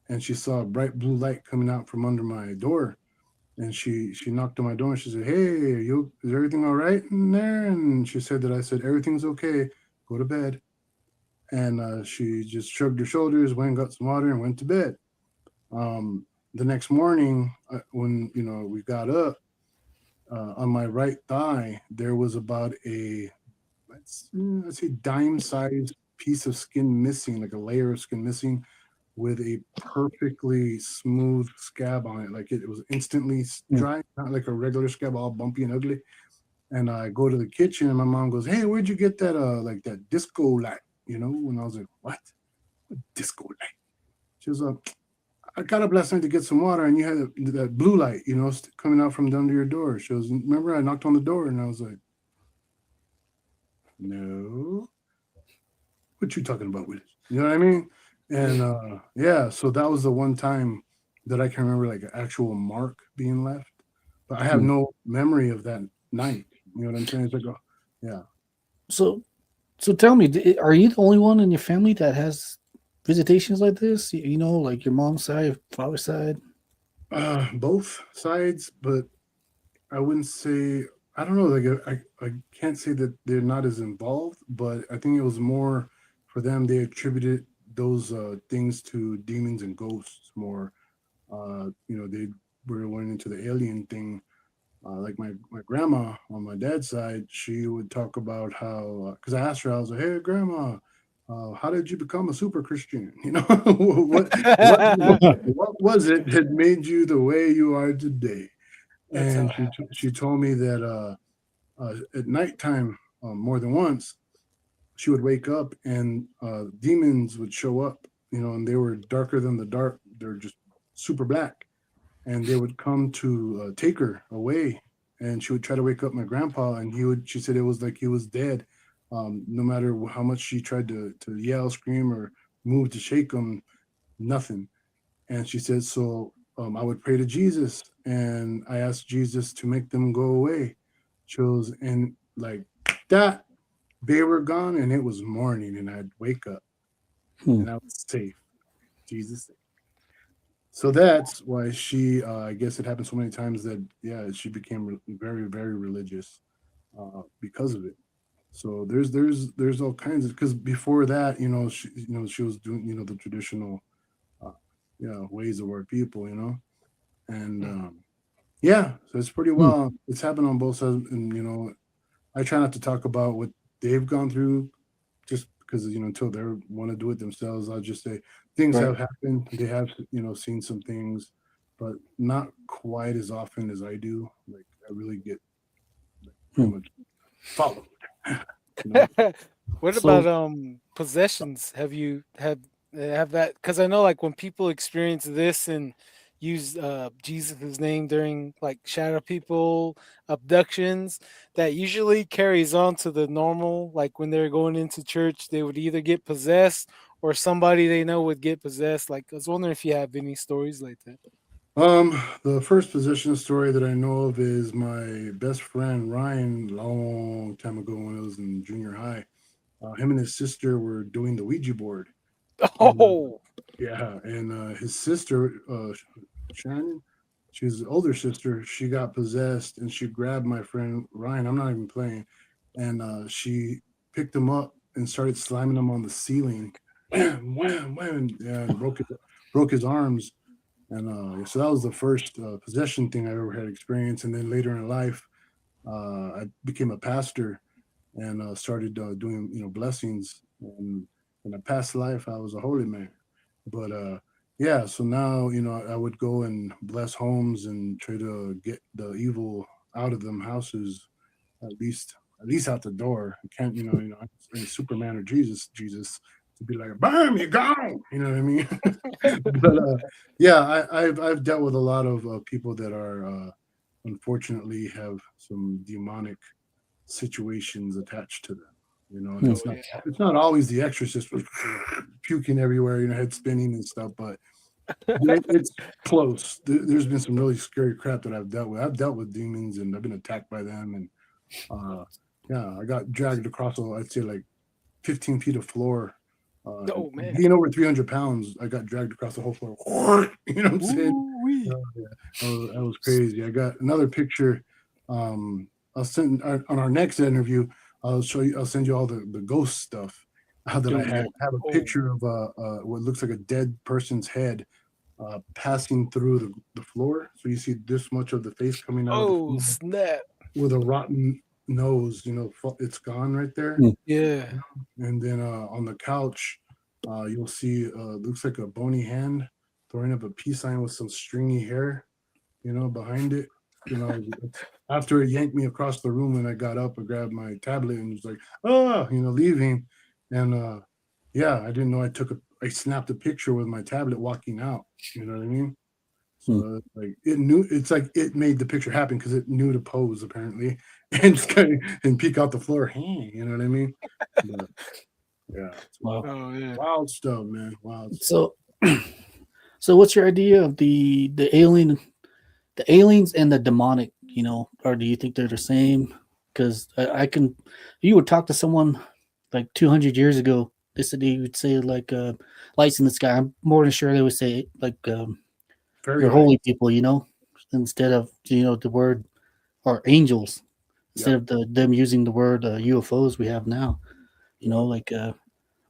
and she saw a bright blue light coming out from under my door. And she knocked on my door and she said, "Hey, is everything all right in there?" And she said that I said, "Everything's okay. Go to bed." And she just shrugged her shoulders, went and got some water, and went to bed. The next morning, when we got up, on my right thigh there was about a let's say dime-sized piece of skin missing, like a layer of skin missing, with a perfectly smooth scab on it. Like it was instantly dry, not like a regular scab, all bumpy and ugly. And I go to the kitchen and my mom goes, "Hey, where'd you get that like that disco light?" And I was like, "What disco light?" She was like, "I got up last night to get some water and you had that blue light, coming out from under your door." She goes, "Remember I knocked on the door?" And I was like, "No, what you talking about with it?" You know what I mean? And yeah, so that was the one time that I can remember like an actual mark being left, but I have no memory of that night. You know what I'm saying? It's like, yeah. So tell me, are you the only one in your family that has visitations like this? Like your mom's side, father's side? Both sides, but I wouldn't say, I don't know. Like I can't say that they're not as involved, but I think it was more for them. They attributed those things to demons and ghosts more. They were went into the alien thing. Like my grandma on my dad's side, she would talk about how, because I asked her, I was like, "Hey, grandma, how did you become a super Christian? What was it that made you the way you are today?" And she told me that at nighttime, more than once, she would wake up and demons would show up, and they were darker than the dark. They're just super black. And they would come to take her away. And she would try to wake up my grandpa, and she said it was like he was dead. No matter how much she tried to yell, scream, or move to shake him, nothing. And she said, so I would pray to Jesus, and I asked Jesus to make them go away. She goes, and like that, they were gone, and it was morning, and I'd wake up, and I was safe. Jesus. So that's why she, I guess it happened so many times that, yeah, she became very, very religious because of it. So there's all kinds of, because before that, she was doing, the traditional, ways of our people, and yeah, so it's pretty well. It's happened on both sides, and I try not to talk about what they've gone through, just because until they want to do it themselves. I'll just say things have happened. They have seen some things, but not quite as often as I do. Like I really get followed. What about possessions? Have you have that? Because I know like when people experience this and use Jesus' name during like shadow people abductions, that usually carries on to the normal. Like when they're going into church, they would either get possessed or somebody they know would get possessed. Like I was wondering if you have any stories like that. The first possession story that I know of is my best friend Ryan, long time ago when I was in junior high. Him and his sister were doing the Ouija board. And, Oh, yeah, and his sister, Shannon, she was the older sister. She got possessed, and she grabbed my friend Ryan. I'm not even playing, and she picked him up and started slamming him on the ceiling. Wham, wham, wham, yeah, and broke his arms. And so that was the first possession thing I ever had experienced. And then later in life, I became a pastor and started doing, blessings. And in a past life, I was a holy man. But yeah, so now, I would go and bless homes and try to get the evil out of them houses, at least out the door. I can't, like Superman or Jesus to be like, bam, you're gone. You know what I mean? But yeah, I've dealt with a lot of people that are unfortunately have some demonic situations attached to them. And Hmm. it's not always the exorcist puking everywhere, head spinning and stuff, but it's close. There's been some really scary crap that I've dealt with. I've dealt with demons and I've been attacked by them, and yeah, I got dragged across, I'd say like 15 feet of floor. oh man. Being over 300 pounds, I got dragged across the whole floor. You know what I'm saying? Ooh-wee. Yeah. That was crazy. I got another picture. I'll send on our next interview. I'll send you all the ghost stuff that I Yeah. have a picture of what looks like a dead person's head passing through the floor. So you see this much of the face coming out of the Oh floor snap. with a rotten nose. It's gone right there. Hmm. Yeah. And then on the couch, you'll see looks like a bony hand throwing up a peace sign with some stringy hair, behind it. After it yanked me across the room, and I got up and grabbed my tablet and was like, leaving. And yeah, I didn't know I snapped a picture with my tablet walking out. You know what I mean? So like it knew, it's like it made the picture happen because it knew to pose apparently and just kind of and peek out the floor. Hey, you know what I mean? But, yeah, it's Wow. Oh yeah. wild stuff, man. Wild stuff. So, so what's your idea of the aliens and the demonic? Or do you think they're the same? Because you would talk to someone like 200 years ago. They would say like lights in the sky. I'm more than sure they would say like Very your light. holy people, instead of the word or angels, instead of them using the word UFOs we have now. Like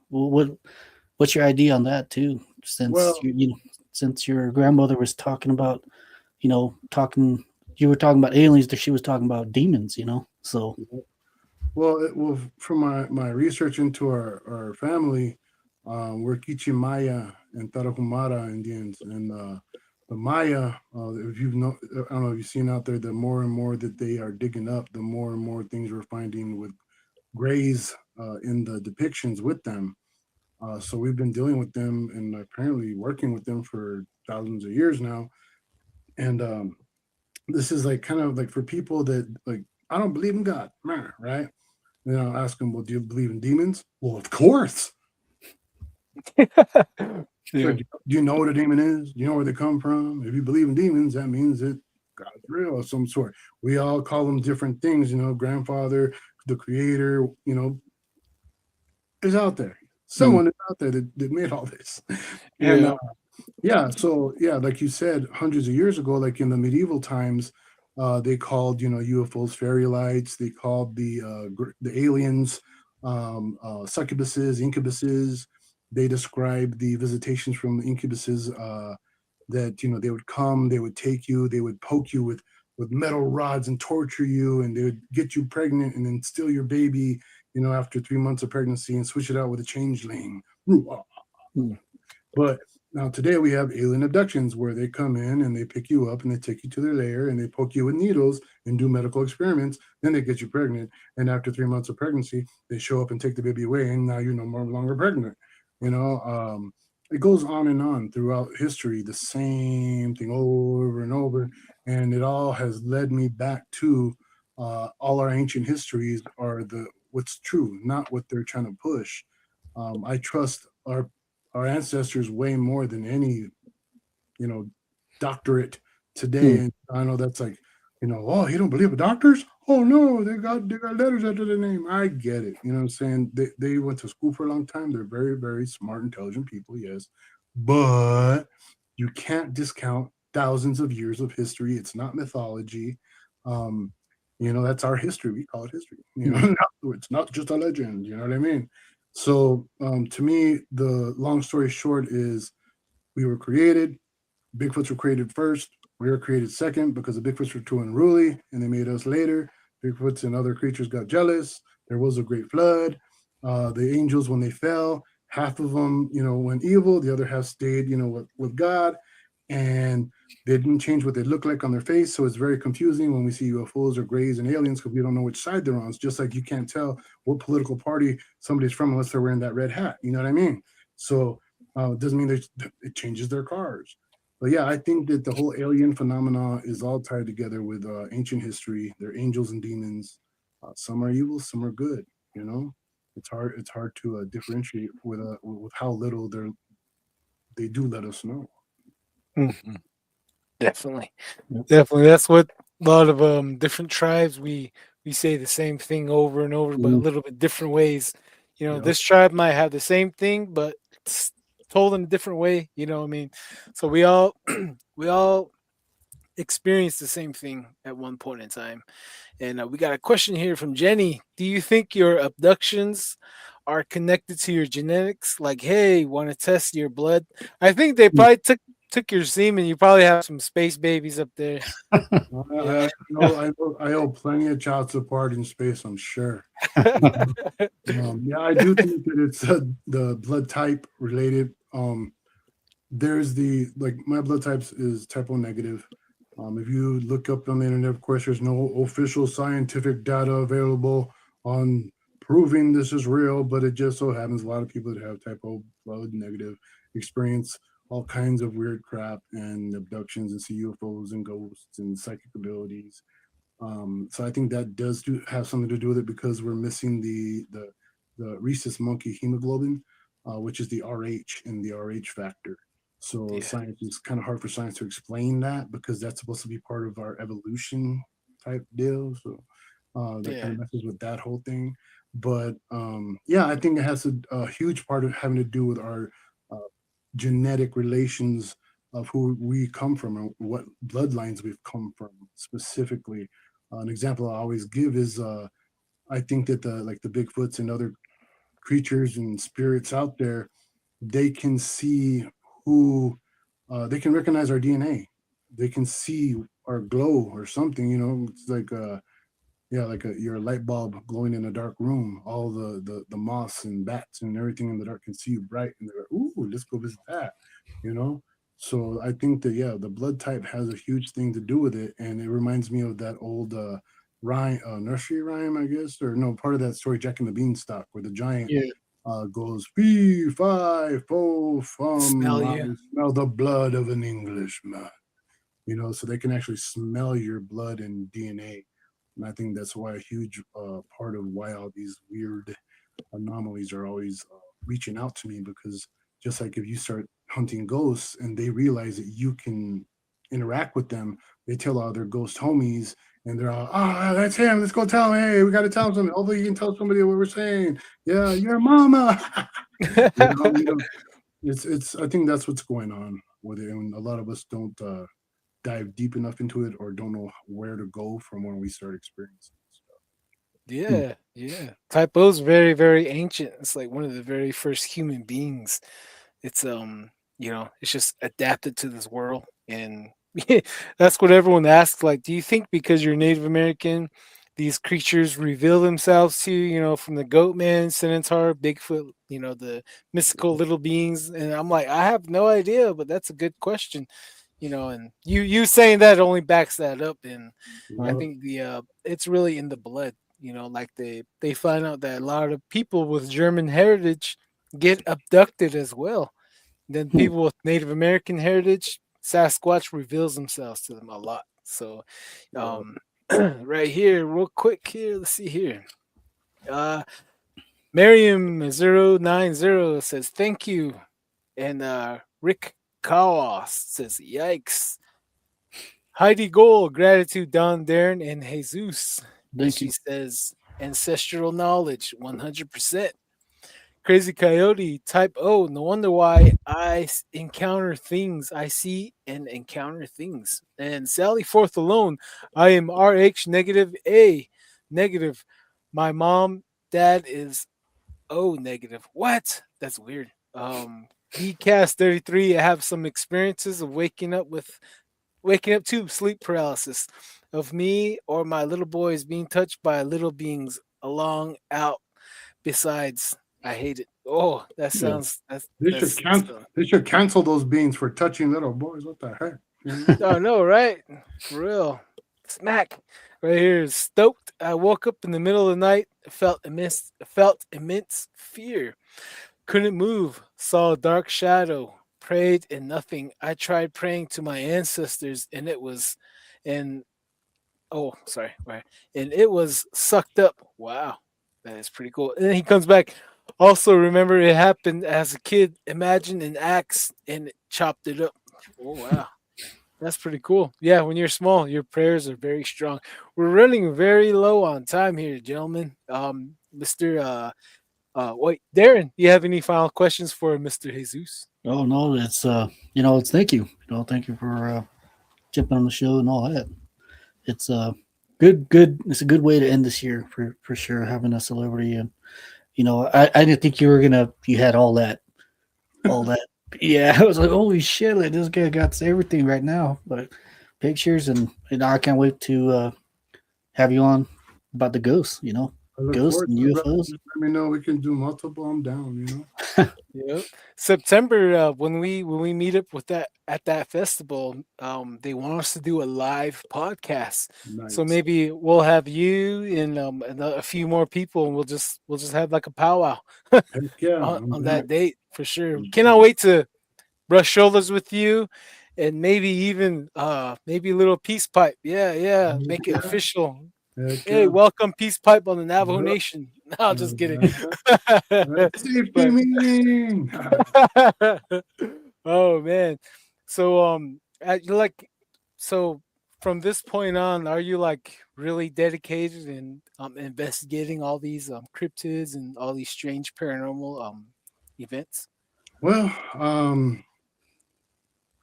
what's your idea on that too? Since Well, since your grandmother was talking about, you were talking about aliens, that she was talking about demons. So well, from my research into our family, we're Kichimaya and Tarahumara Indians, and the Maya. If I don't know if you've seen out there, the more and more that they are digging up, the more and more things we're finding with grays in the depictions with them. So we've been dealing with them and apparently working with them for thousands of years now. And this is like kind of like for people that like, I don't believe in God, right? Then I'll ask them, well, do you believe in demons? Well, of course. Yeah. Do you know what a demon is? Do you know where they come from? If you believe in demons, that means that God's real of some sort. We all call them different things, grandfather, the creator, is out there. Someone is out there that made all this. And Yeah. yeah, so yeah, like you said, hundreds of years ago, like in the medieval times, they called UFOs fairy lights. They called the aliens succubuses, incubuses. They described the visitations from the incubuses that they would come, they would take you, they would poke you with metal rods and torture you, and they would get you pregnant and then steal your baby, after 3 months of pregnancy and switch it out with a changeling. But now today we have alien abductions where they come in and they pick you up and they take you to their lair and they poke you with needles and do medical experiments. Then they get you pregnant. And after 3 months of pregnancy, they show up and take the baby away. And now you're no longer pregnant. it goes on and on throughout history, the same thing over and over, and it all has led me back to all our ancient histories are the what's true, not what they're trying to push. I trust our ancestors way more than any doctorate today. And I know that's like, oh, you don't believe in doctors? Oh no, they got letters after their name. I get it. You know what I'm saying? They went to school for a long time. They're very, very smart, intelligent people, yes. But you can't discount thousands of years of history. It's not mythology. Um, that's our history. We call it history. It's not just a legend, you know what I mean? So to me, the long story short is we were created. Bigfoots were created first. We were created second because the Bigfoots were too unruly and they made us later. Bigfoots and other creatures got jealous. There was a great flood. The angels, when they fell, half of them, went evil. The other half stayed, with God. And they didn't change what they look like on their face. So it's very confusing when we see UFOs or grays and aliens because we don't know which side they're on. It's just like you can't tell what political party somebody's from unless they're wearing that red hat. You know what I mean? So it doesn't mean it changes their cars. But yeah, I think that the whole alien phenomena is all tied together with ancient history. They're angels and demons. Some are evil, some are good. It's hard. It's hard to differentiate with how little they do let us know. Mm-hmm. Definitely. That's what a lot of different tribes we say the same thing over and over, but a little bit different ways. This tribe might have the same thing, but it's told in a different way. You know what I mean? So we all we all experience the same thing at one point in time. And we got a question here from Jenny. Do you think your abductions are connected to your genetics? Like, hey, want to test your blood? I think they probably took your semen. You probably have some space babies up there. I owe plenty of child support in space, I'm sure. Yeah, I do think that it's the blood type related. There's my blood types is type O negative. If you look up on the internet, of course, there's no official scientific data available on proving this is real, but it just so happens a lot of people that have type O blood negative experience all kinds of weird crap and abductions and see UFOs and ghosts and psychic abilities. So I think that does have something to do with it because we're missing the rhesus monkey hemoglobin, which is the RH and the RH factor. So science is kind of hard for science to explain that because that's supposed to be part of our evolution type deal. So that kind of messes with that whole thing. But I think it has a huge part of having to do with our genetic relations of who we come from and what bloodlines we've come from specifically. An example I always give is I think that the Bigfoots and other creatures and spirits out there, they can see who they can recognize our DNA. They can see our glow or something. It's like your light bulb glowing in a dark room. All the moths and bats and everything in the dark can see you bright, and they're like, "Ooh, let's go visit that." So I think that the blood type has a huge thing to do with it, and it reminds me of that old rhyme, nursery rhyme, I guess, or no, part of that story, Jack and the Beanstalk, where the giant goes fee fi fo fum. Smell the blood of an Englishman. So they can actually smell your blood and DNA. And I think that's why a huge part of why all these weird anomalies are always reaching out to me, because just like if you start hunting ghosts and they realize that you can interact with them, they tell all their ghost homies and they're all, that's him. Let's go tell him. Hey, we got to tell him something. Hopefully you can tell somebody what we're saying. Yeah, your mama. It's. I think that's what's going on with it. And a lot of us don't dive deep enough into it or don't know where to go from when we start experiencing stuff. Yeah. Type O's very, very ancient. It's like one of the very first human beings. It's it's just adapted to this world. And that's what everyone asks. Like, do you think because you're Native American, these creatures reveal themselves to you, from the Goatman, Centaur, Bigfoot, the mystical little beings? And I'm like, I have no idea, but that's a good question. And you saying that only backs that up. And I think it's really in the blood. Like they find out that a lot of people with German heritage get abducted as well. Then people with Native American heritage, Sasquatch reveals themselves to them a lot. So, right here, real quick here, let's see here. Miriam090 says thank you, and Rick Kawas says yikes. Heidi Gold, gratitude, Don Darren, and Jesus. Thank She you. says ancestral knowledge, 100%. Crazy Coyote, type O. No wonder why encounter things. I see and encounter things. And Sally Forth Alone, I am RH negative A negative. My mom, dad is O negative. What? That's weird. BCast33, I have some experiences of waking up to sleep paralysis of me or my little boys being touched by little beings along out. Besides, I hate it. Oh, that sounds They should cancel those beans for touching little boys. What the heck? Oh no, right? For real. Smack. Right here is stoked. I woke up in the middle of the night, felt immense fear. Couldn't move, saw a dark shadow, prayed and nothing. I tried praying to my ancestors and it was and right. And it was sucked up. Wow. That is pretty cool. And then he comes back. Also, remember it happened as a kid. Imagine an axe and it chopped it up. Oh wow. That's pretty cool. Yeah, when you're small, your prayers are very strong. We're running very low on time here, gentlemen. Mr. Wait, Darren, do you have any final questions for Mr. Jesus? Oh no, it's it's thank you. Thank you for jumping on the show and all that. It's good. It's a good way to end this year for sure. Having a celebrity, and I didn't think you had all that. Yeah, I was like, holy shit, like this guy got everything right now. But pictures and I can't wait to have you on about the ghosts. Ghosts and UFOs. Let me know. We can do multiple. I'm down. Yep. September when we meet up with that at that festival, they want us to do a live podcast. Nice. So maybe we'll have you and a few more people, and we'll just have like a powwow on that date for sure. Cannot wait to brush shoulders with you, and maybe even maybe a little peace pipe. Yeah. Make it official. Hey, welcome Peace Pipe on the Navajo Nation. No, just kidding. Safety meeting. Oh man. So so from this point on, are you like really dedicated in investigating all these cryptids and all these strange paranormal events? Well,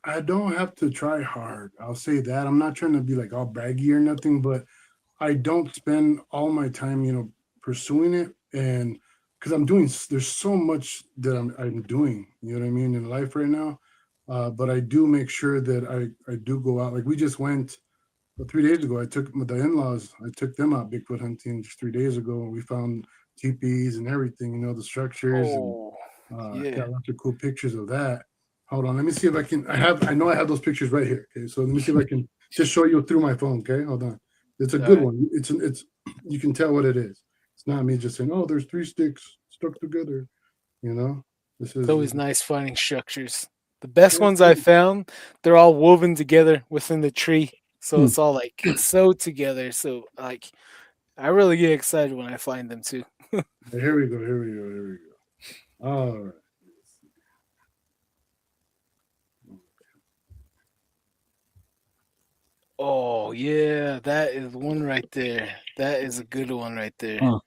I don't have to try hard. I'll say that. I'm not trying to be like all braggy or nothing, but I don't spend all my time, pursuing it, and because there's so much that I'm doing, you know what I mean, in life right now. But I do make sure that I do go out. Like we just went 3 days ago. I took the in-laws. I took them out Bigfoot hunting just 3 days ago, and we found teepees and everything. The structures. And got lots of cool pictures of that. Hold on, let me see if I can. I know I have those pictures right here. Okay, so let me see if I can just show you through my phone. Okay, hold on. It's a good one. It's you can tell what it is. It's not me just saying, oh, there's 3 sticks stuck together. This is it's always nice finding structures. The best ones I found, they're all woven together within the tree. So it's all like sewed together. So like I really get excited when I find them too. Here we go. All right. Oh yeah, that is one right there. That is a good one right there. Huh.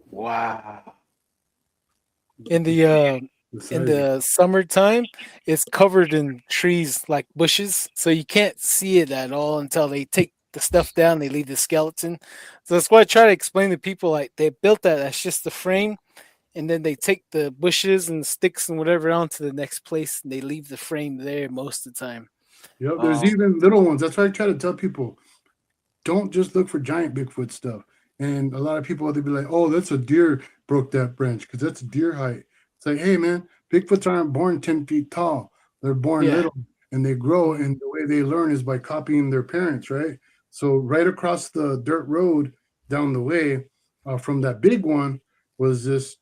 Wow. In the summertime, it's covered in trees like bushes, so you can't see it at all until they take the stuff down. They leave the skeleton. So that's why I try to explain to people like they built that's just the frame, and then they take the bushes and sticks and whatever on to the next place, and they leave the frame there most of the time. Yep, there's even little ones. That's why I try to tell people, don't just look for giant Bigfoot stuff. And a lot of people, they'll be like, oh, that's a deer broke that branch because that's deer height. It's like, hey, man, Bigfoots aren't born 10 feet tall. They're born little, and they grow, and the way they learn is by copying their parents, right? So right across the dirt road down the way from that big one was this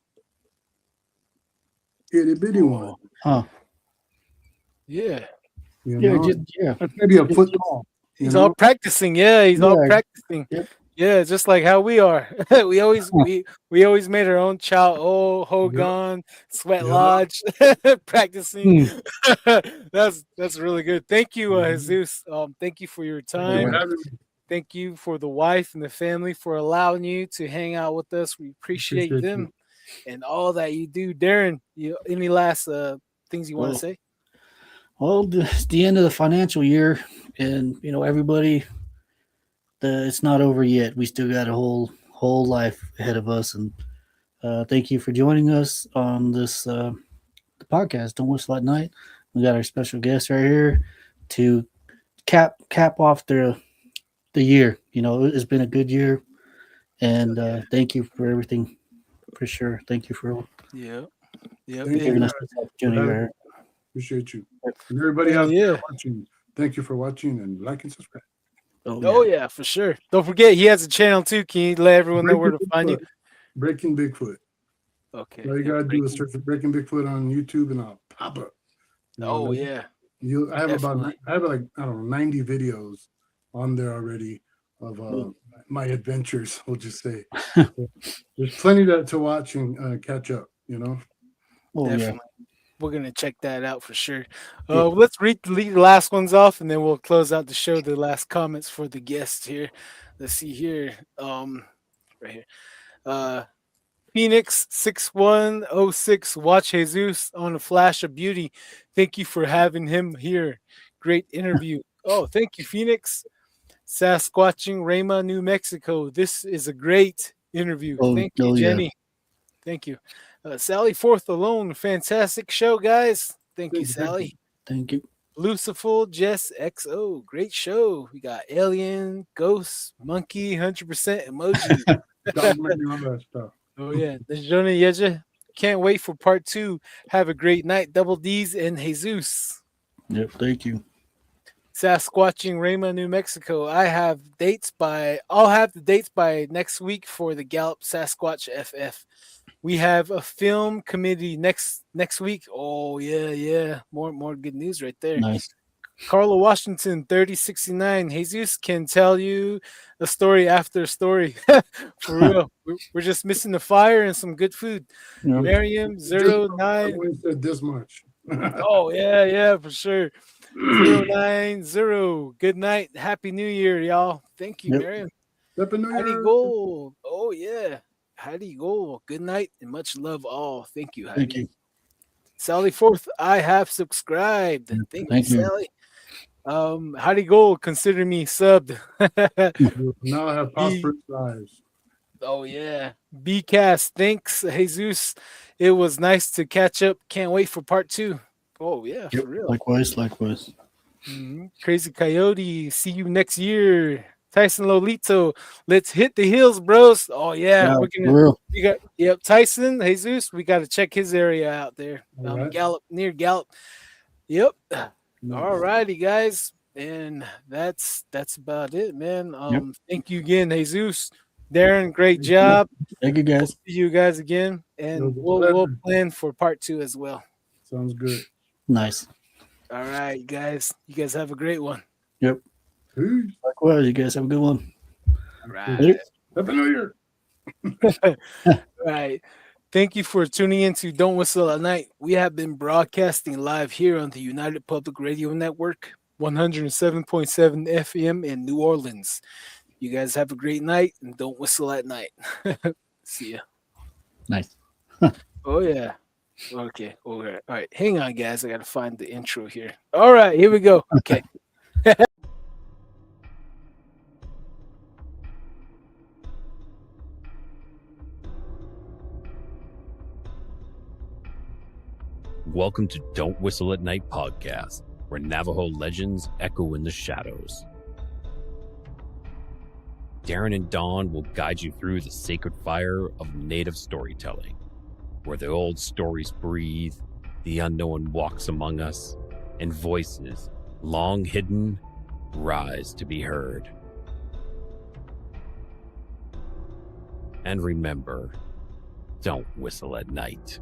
itty-bitty one. Huh. Yeah. You Yeah, know, yeah. that's maybe a foot tall. You He's know? all practicing. Yeah, he's all Yeah. practicing. Yep. Yeah, just like how we are. we always made our own chow Hogan, Sweat Yeah. Lodge, practicing. Hmm. That's really good. Thank you, Mhm. Jesus. Thank you for your Thank you time. for having me. Thank you for the wife and the family for allowing you to hang out with us. We appreciate Appreciate them and all that you do. Darren, any last things you want to Well, say? Well, it's the end of the financial year, and everybody, it's not over yet. We still got a whole life ahead of us, and thank you for joining us on this the podcast. Don't Whistle at Night. We got our special guest right here to cap off the year. It's been a good year, and thank you for everything, for sure. Thank you for Yeah. Thank giving you us this opportunity. for having Right me. Appreciate you. And everybody Hell out yeah. there watching, thank you for watching and like and subscribe. Oh yeah, for sure. Don't forget he has a channel too. Can you let everyone know where to find you? Breaking Bigfoot. Okay. All you yeah, gotta do is Breaking- search for Breaking Bigfoot on YouTube and I'll pop up. Oh yeah. I have Definitely. I have like, I don't know, 90 videos on there already of my adventures, we'll just say. There's plenty to watch and catch up, Oh Definitely. We're gonna check that out for sure. Yeah. Let's read the last ones off, and then we'll close out the show. The last comments for the guests here. Let's see here. Right here. Phoenix 6106. Watch Jesus on a flash of beauty. Thank you for having him here. Great interview. Oh, thank you, Phoenix. Sasquatching Rama, New Mexico. This is a great interview. Thank you, yeah. Jenny. Thank you. Sally Fourth Alone. Fantastic show, guys. Thank you, Thank you. Sally. Thank you. Lucifer Jess XO. Great show. We got Alien, Ghost, Monkey, 100% emoji. Documenting all that stuff. Oh, yeah. The Jonah Yeja. Can't wait for part 2. Have a great night. Double D's and Jesus. Yep. Thank you. Sasquatching Rama, New Mexico. I'll have the dates by next week for the Gallup Sasquatch FF. We have a film committee next week. Oh yeah. More good news right there. Nice. Carla Washington 3069. Jesus can tell you a story after a story. For real. We're just missing the fire and some good food. Yep. Miriam I 09. only said this much. Oh yeah, for sure. 090. Good night. Happy New Year, y'all. Thank you, Yep. Miriam. Happy New Heidi Year. Gold. Oh yeah. Heidi Gold. Good night and much love all. Thank you, Heidi. Thank you. Sally Fourth, I have subscribed. Thank you, Thank you. Sally. Heidi Gold, consider me subbed. Now I have prosperous lives. Oh yeah. BCast, thanks, Jesus. It was nice to catch up. Can't wait for part 2. Oh yeah, Yep. for real. Likewise. Mhm. Crazy Coyote, see you next year. Tyson Lolito, let's hit the hills, bros. Oh yeah, we're gonna. For real. Tyson Jesus. We got to check his area out there. All right. Gallup, near Gallup. Yep. Nice. All righty, guys, and that's about it, man. Yep. Thank you again, Jesus. Darren, great job. Thank you, guys. See you guys again, and It was a we'll pleasure. plan for part 2 as well. Sounds good. Nice. All right, guys. You guys have a great one. Yep. Peace. Likewise. You guys have a good one. All right. Later. Happy New Year. Right. Thank you for tuning in to Don't Whistle at Night. We have been broadcasting live here on the United Public Radio Network, 107.7 FM in New Orleans. You guys have a great night and don't whistle at night. See ya. Nice. Oh, yeah. Okay. All right. Hang on, guys. I got to find the intro here. All right. Here we go. Okay. Welcome to Don't Whistle at Night podcast, where Navajo legends echo in the shadows. Darren and Dawn will guide you through the sacred fire of native storytelling, where the old stories breathe, the unknown walks among us, and voices, long hidden, rise to be heard. And remember, don't whistle at night.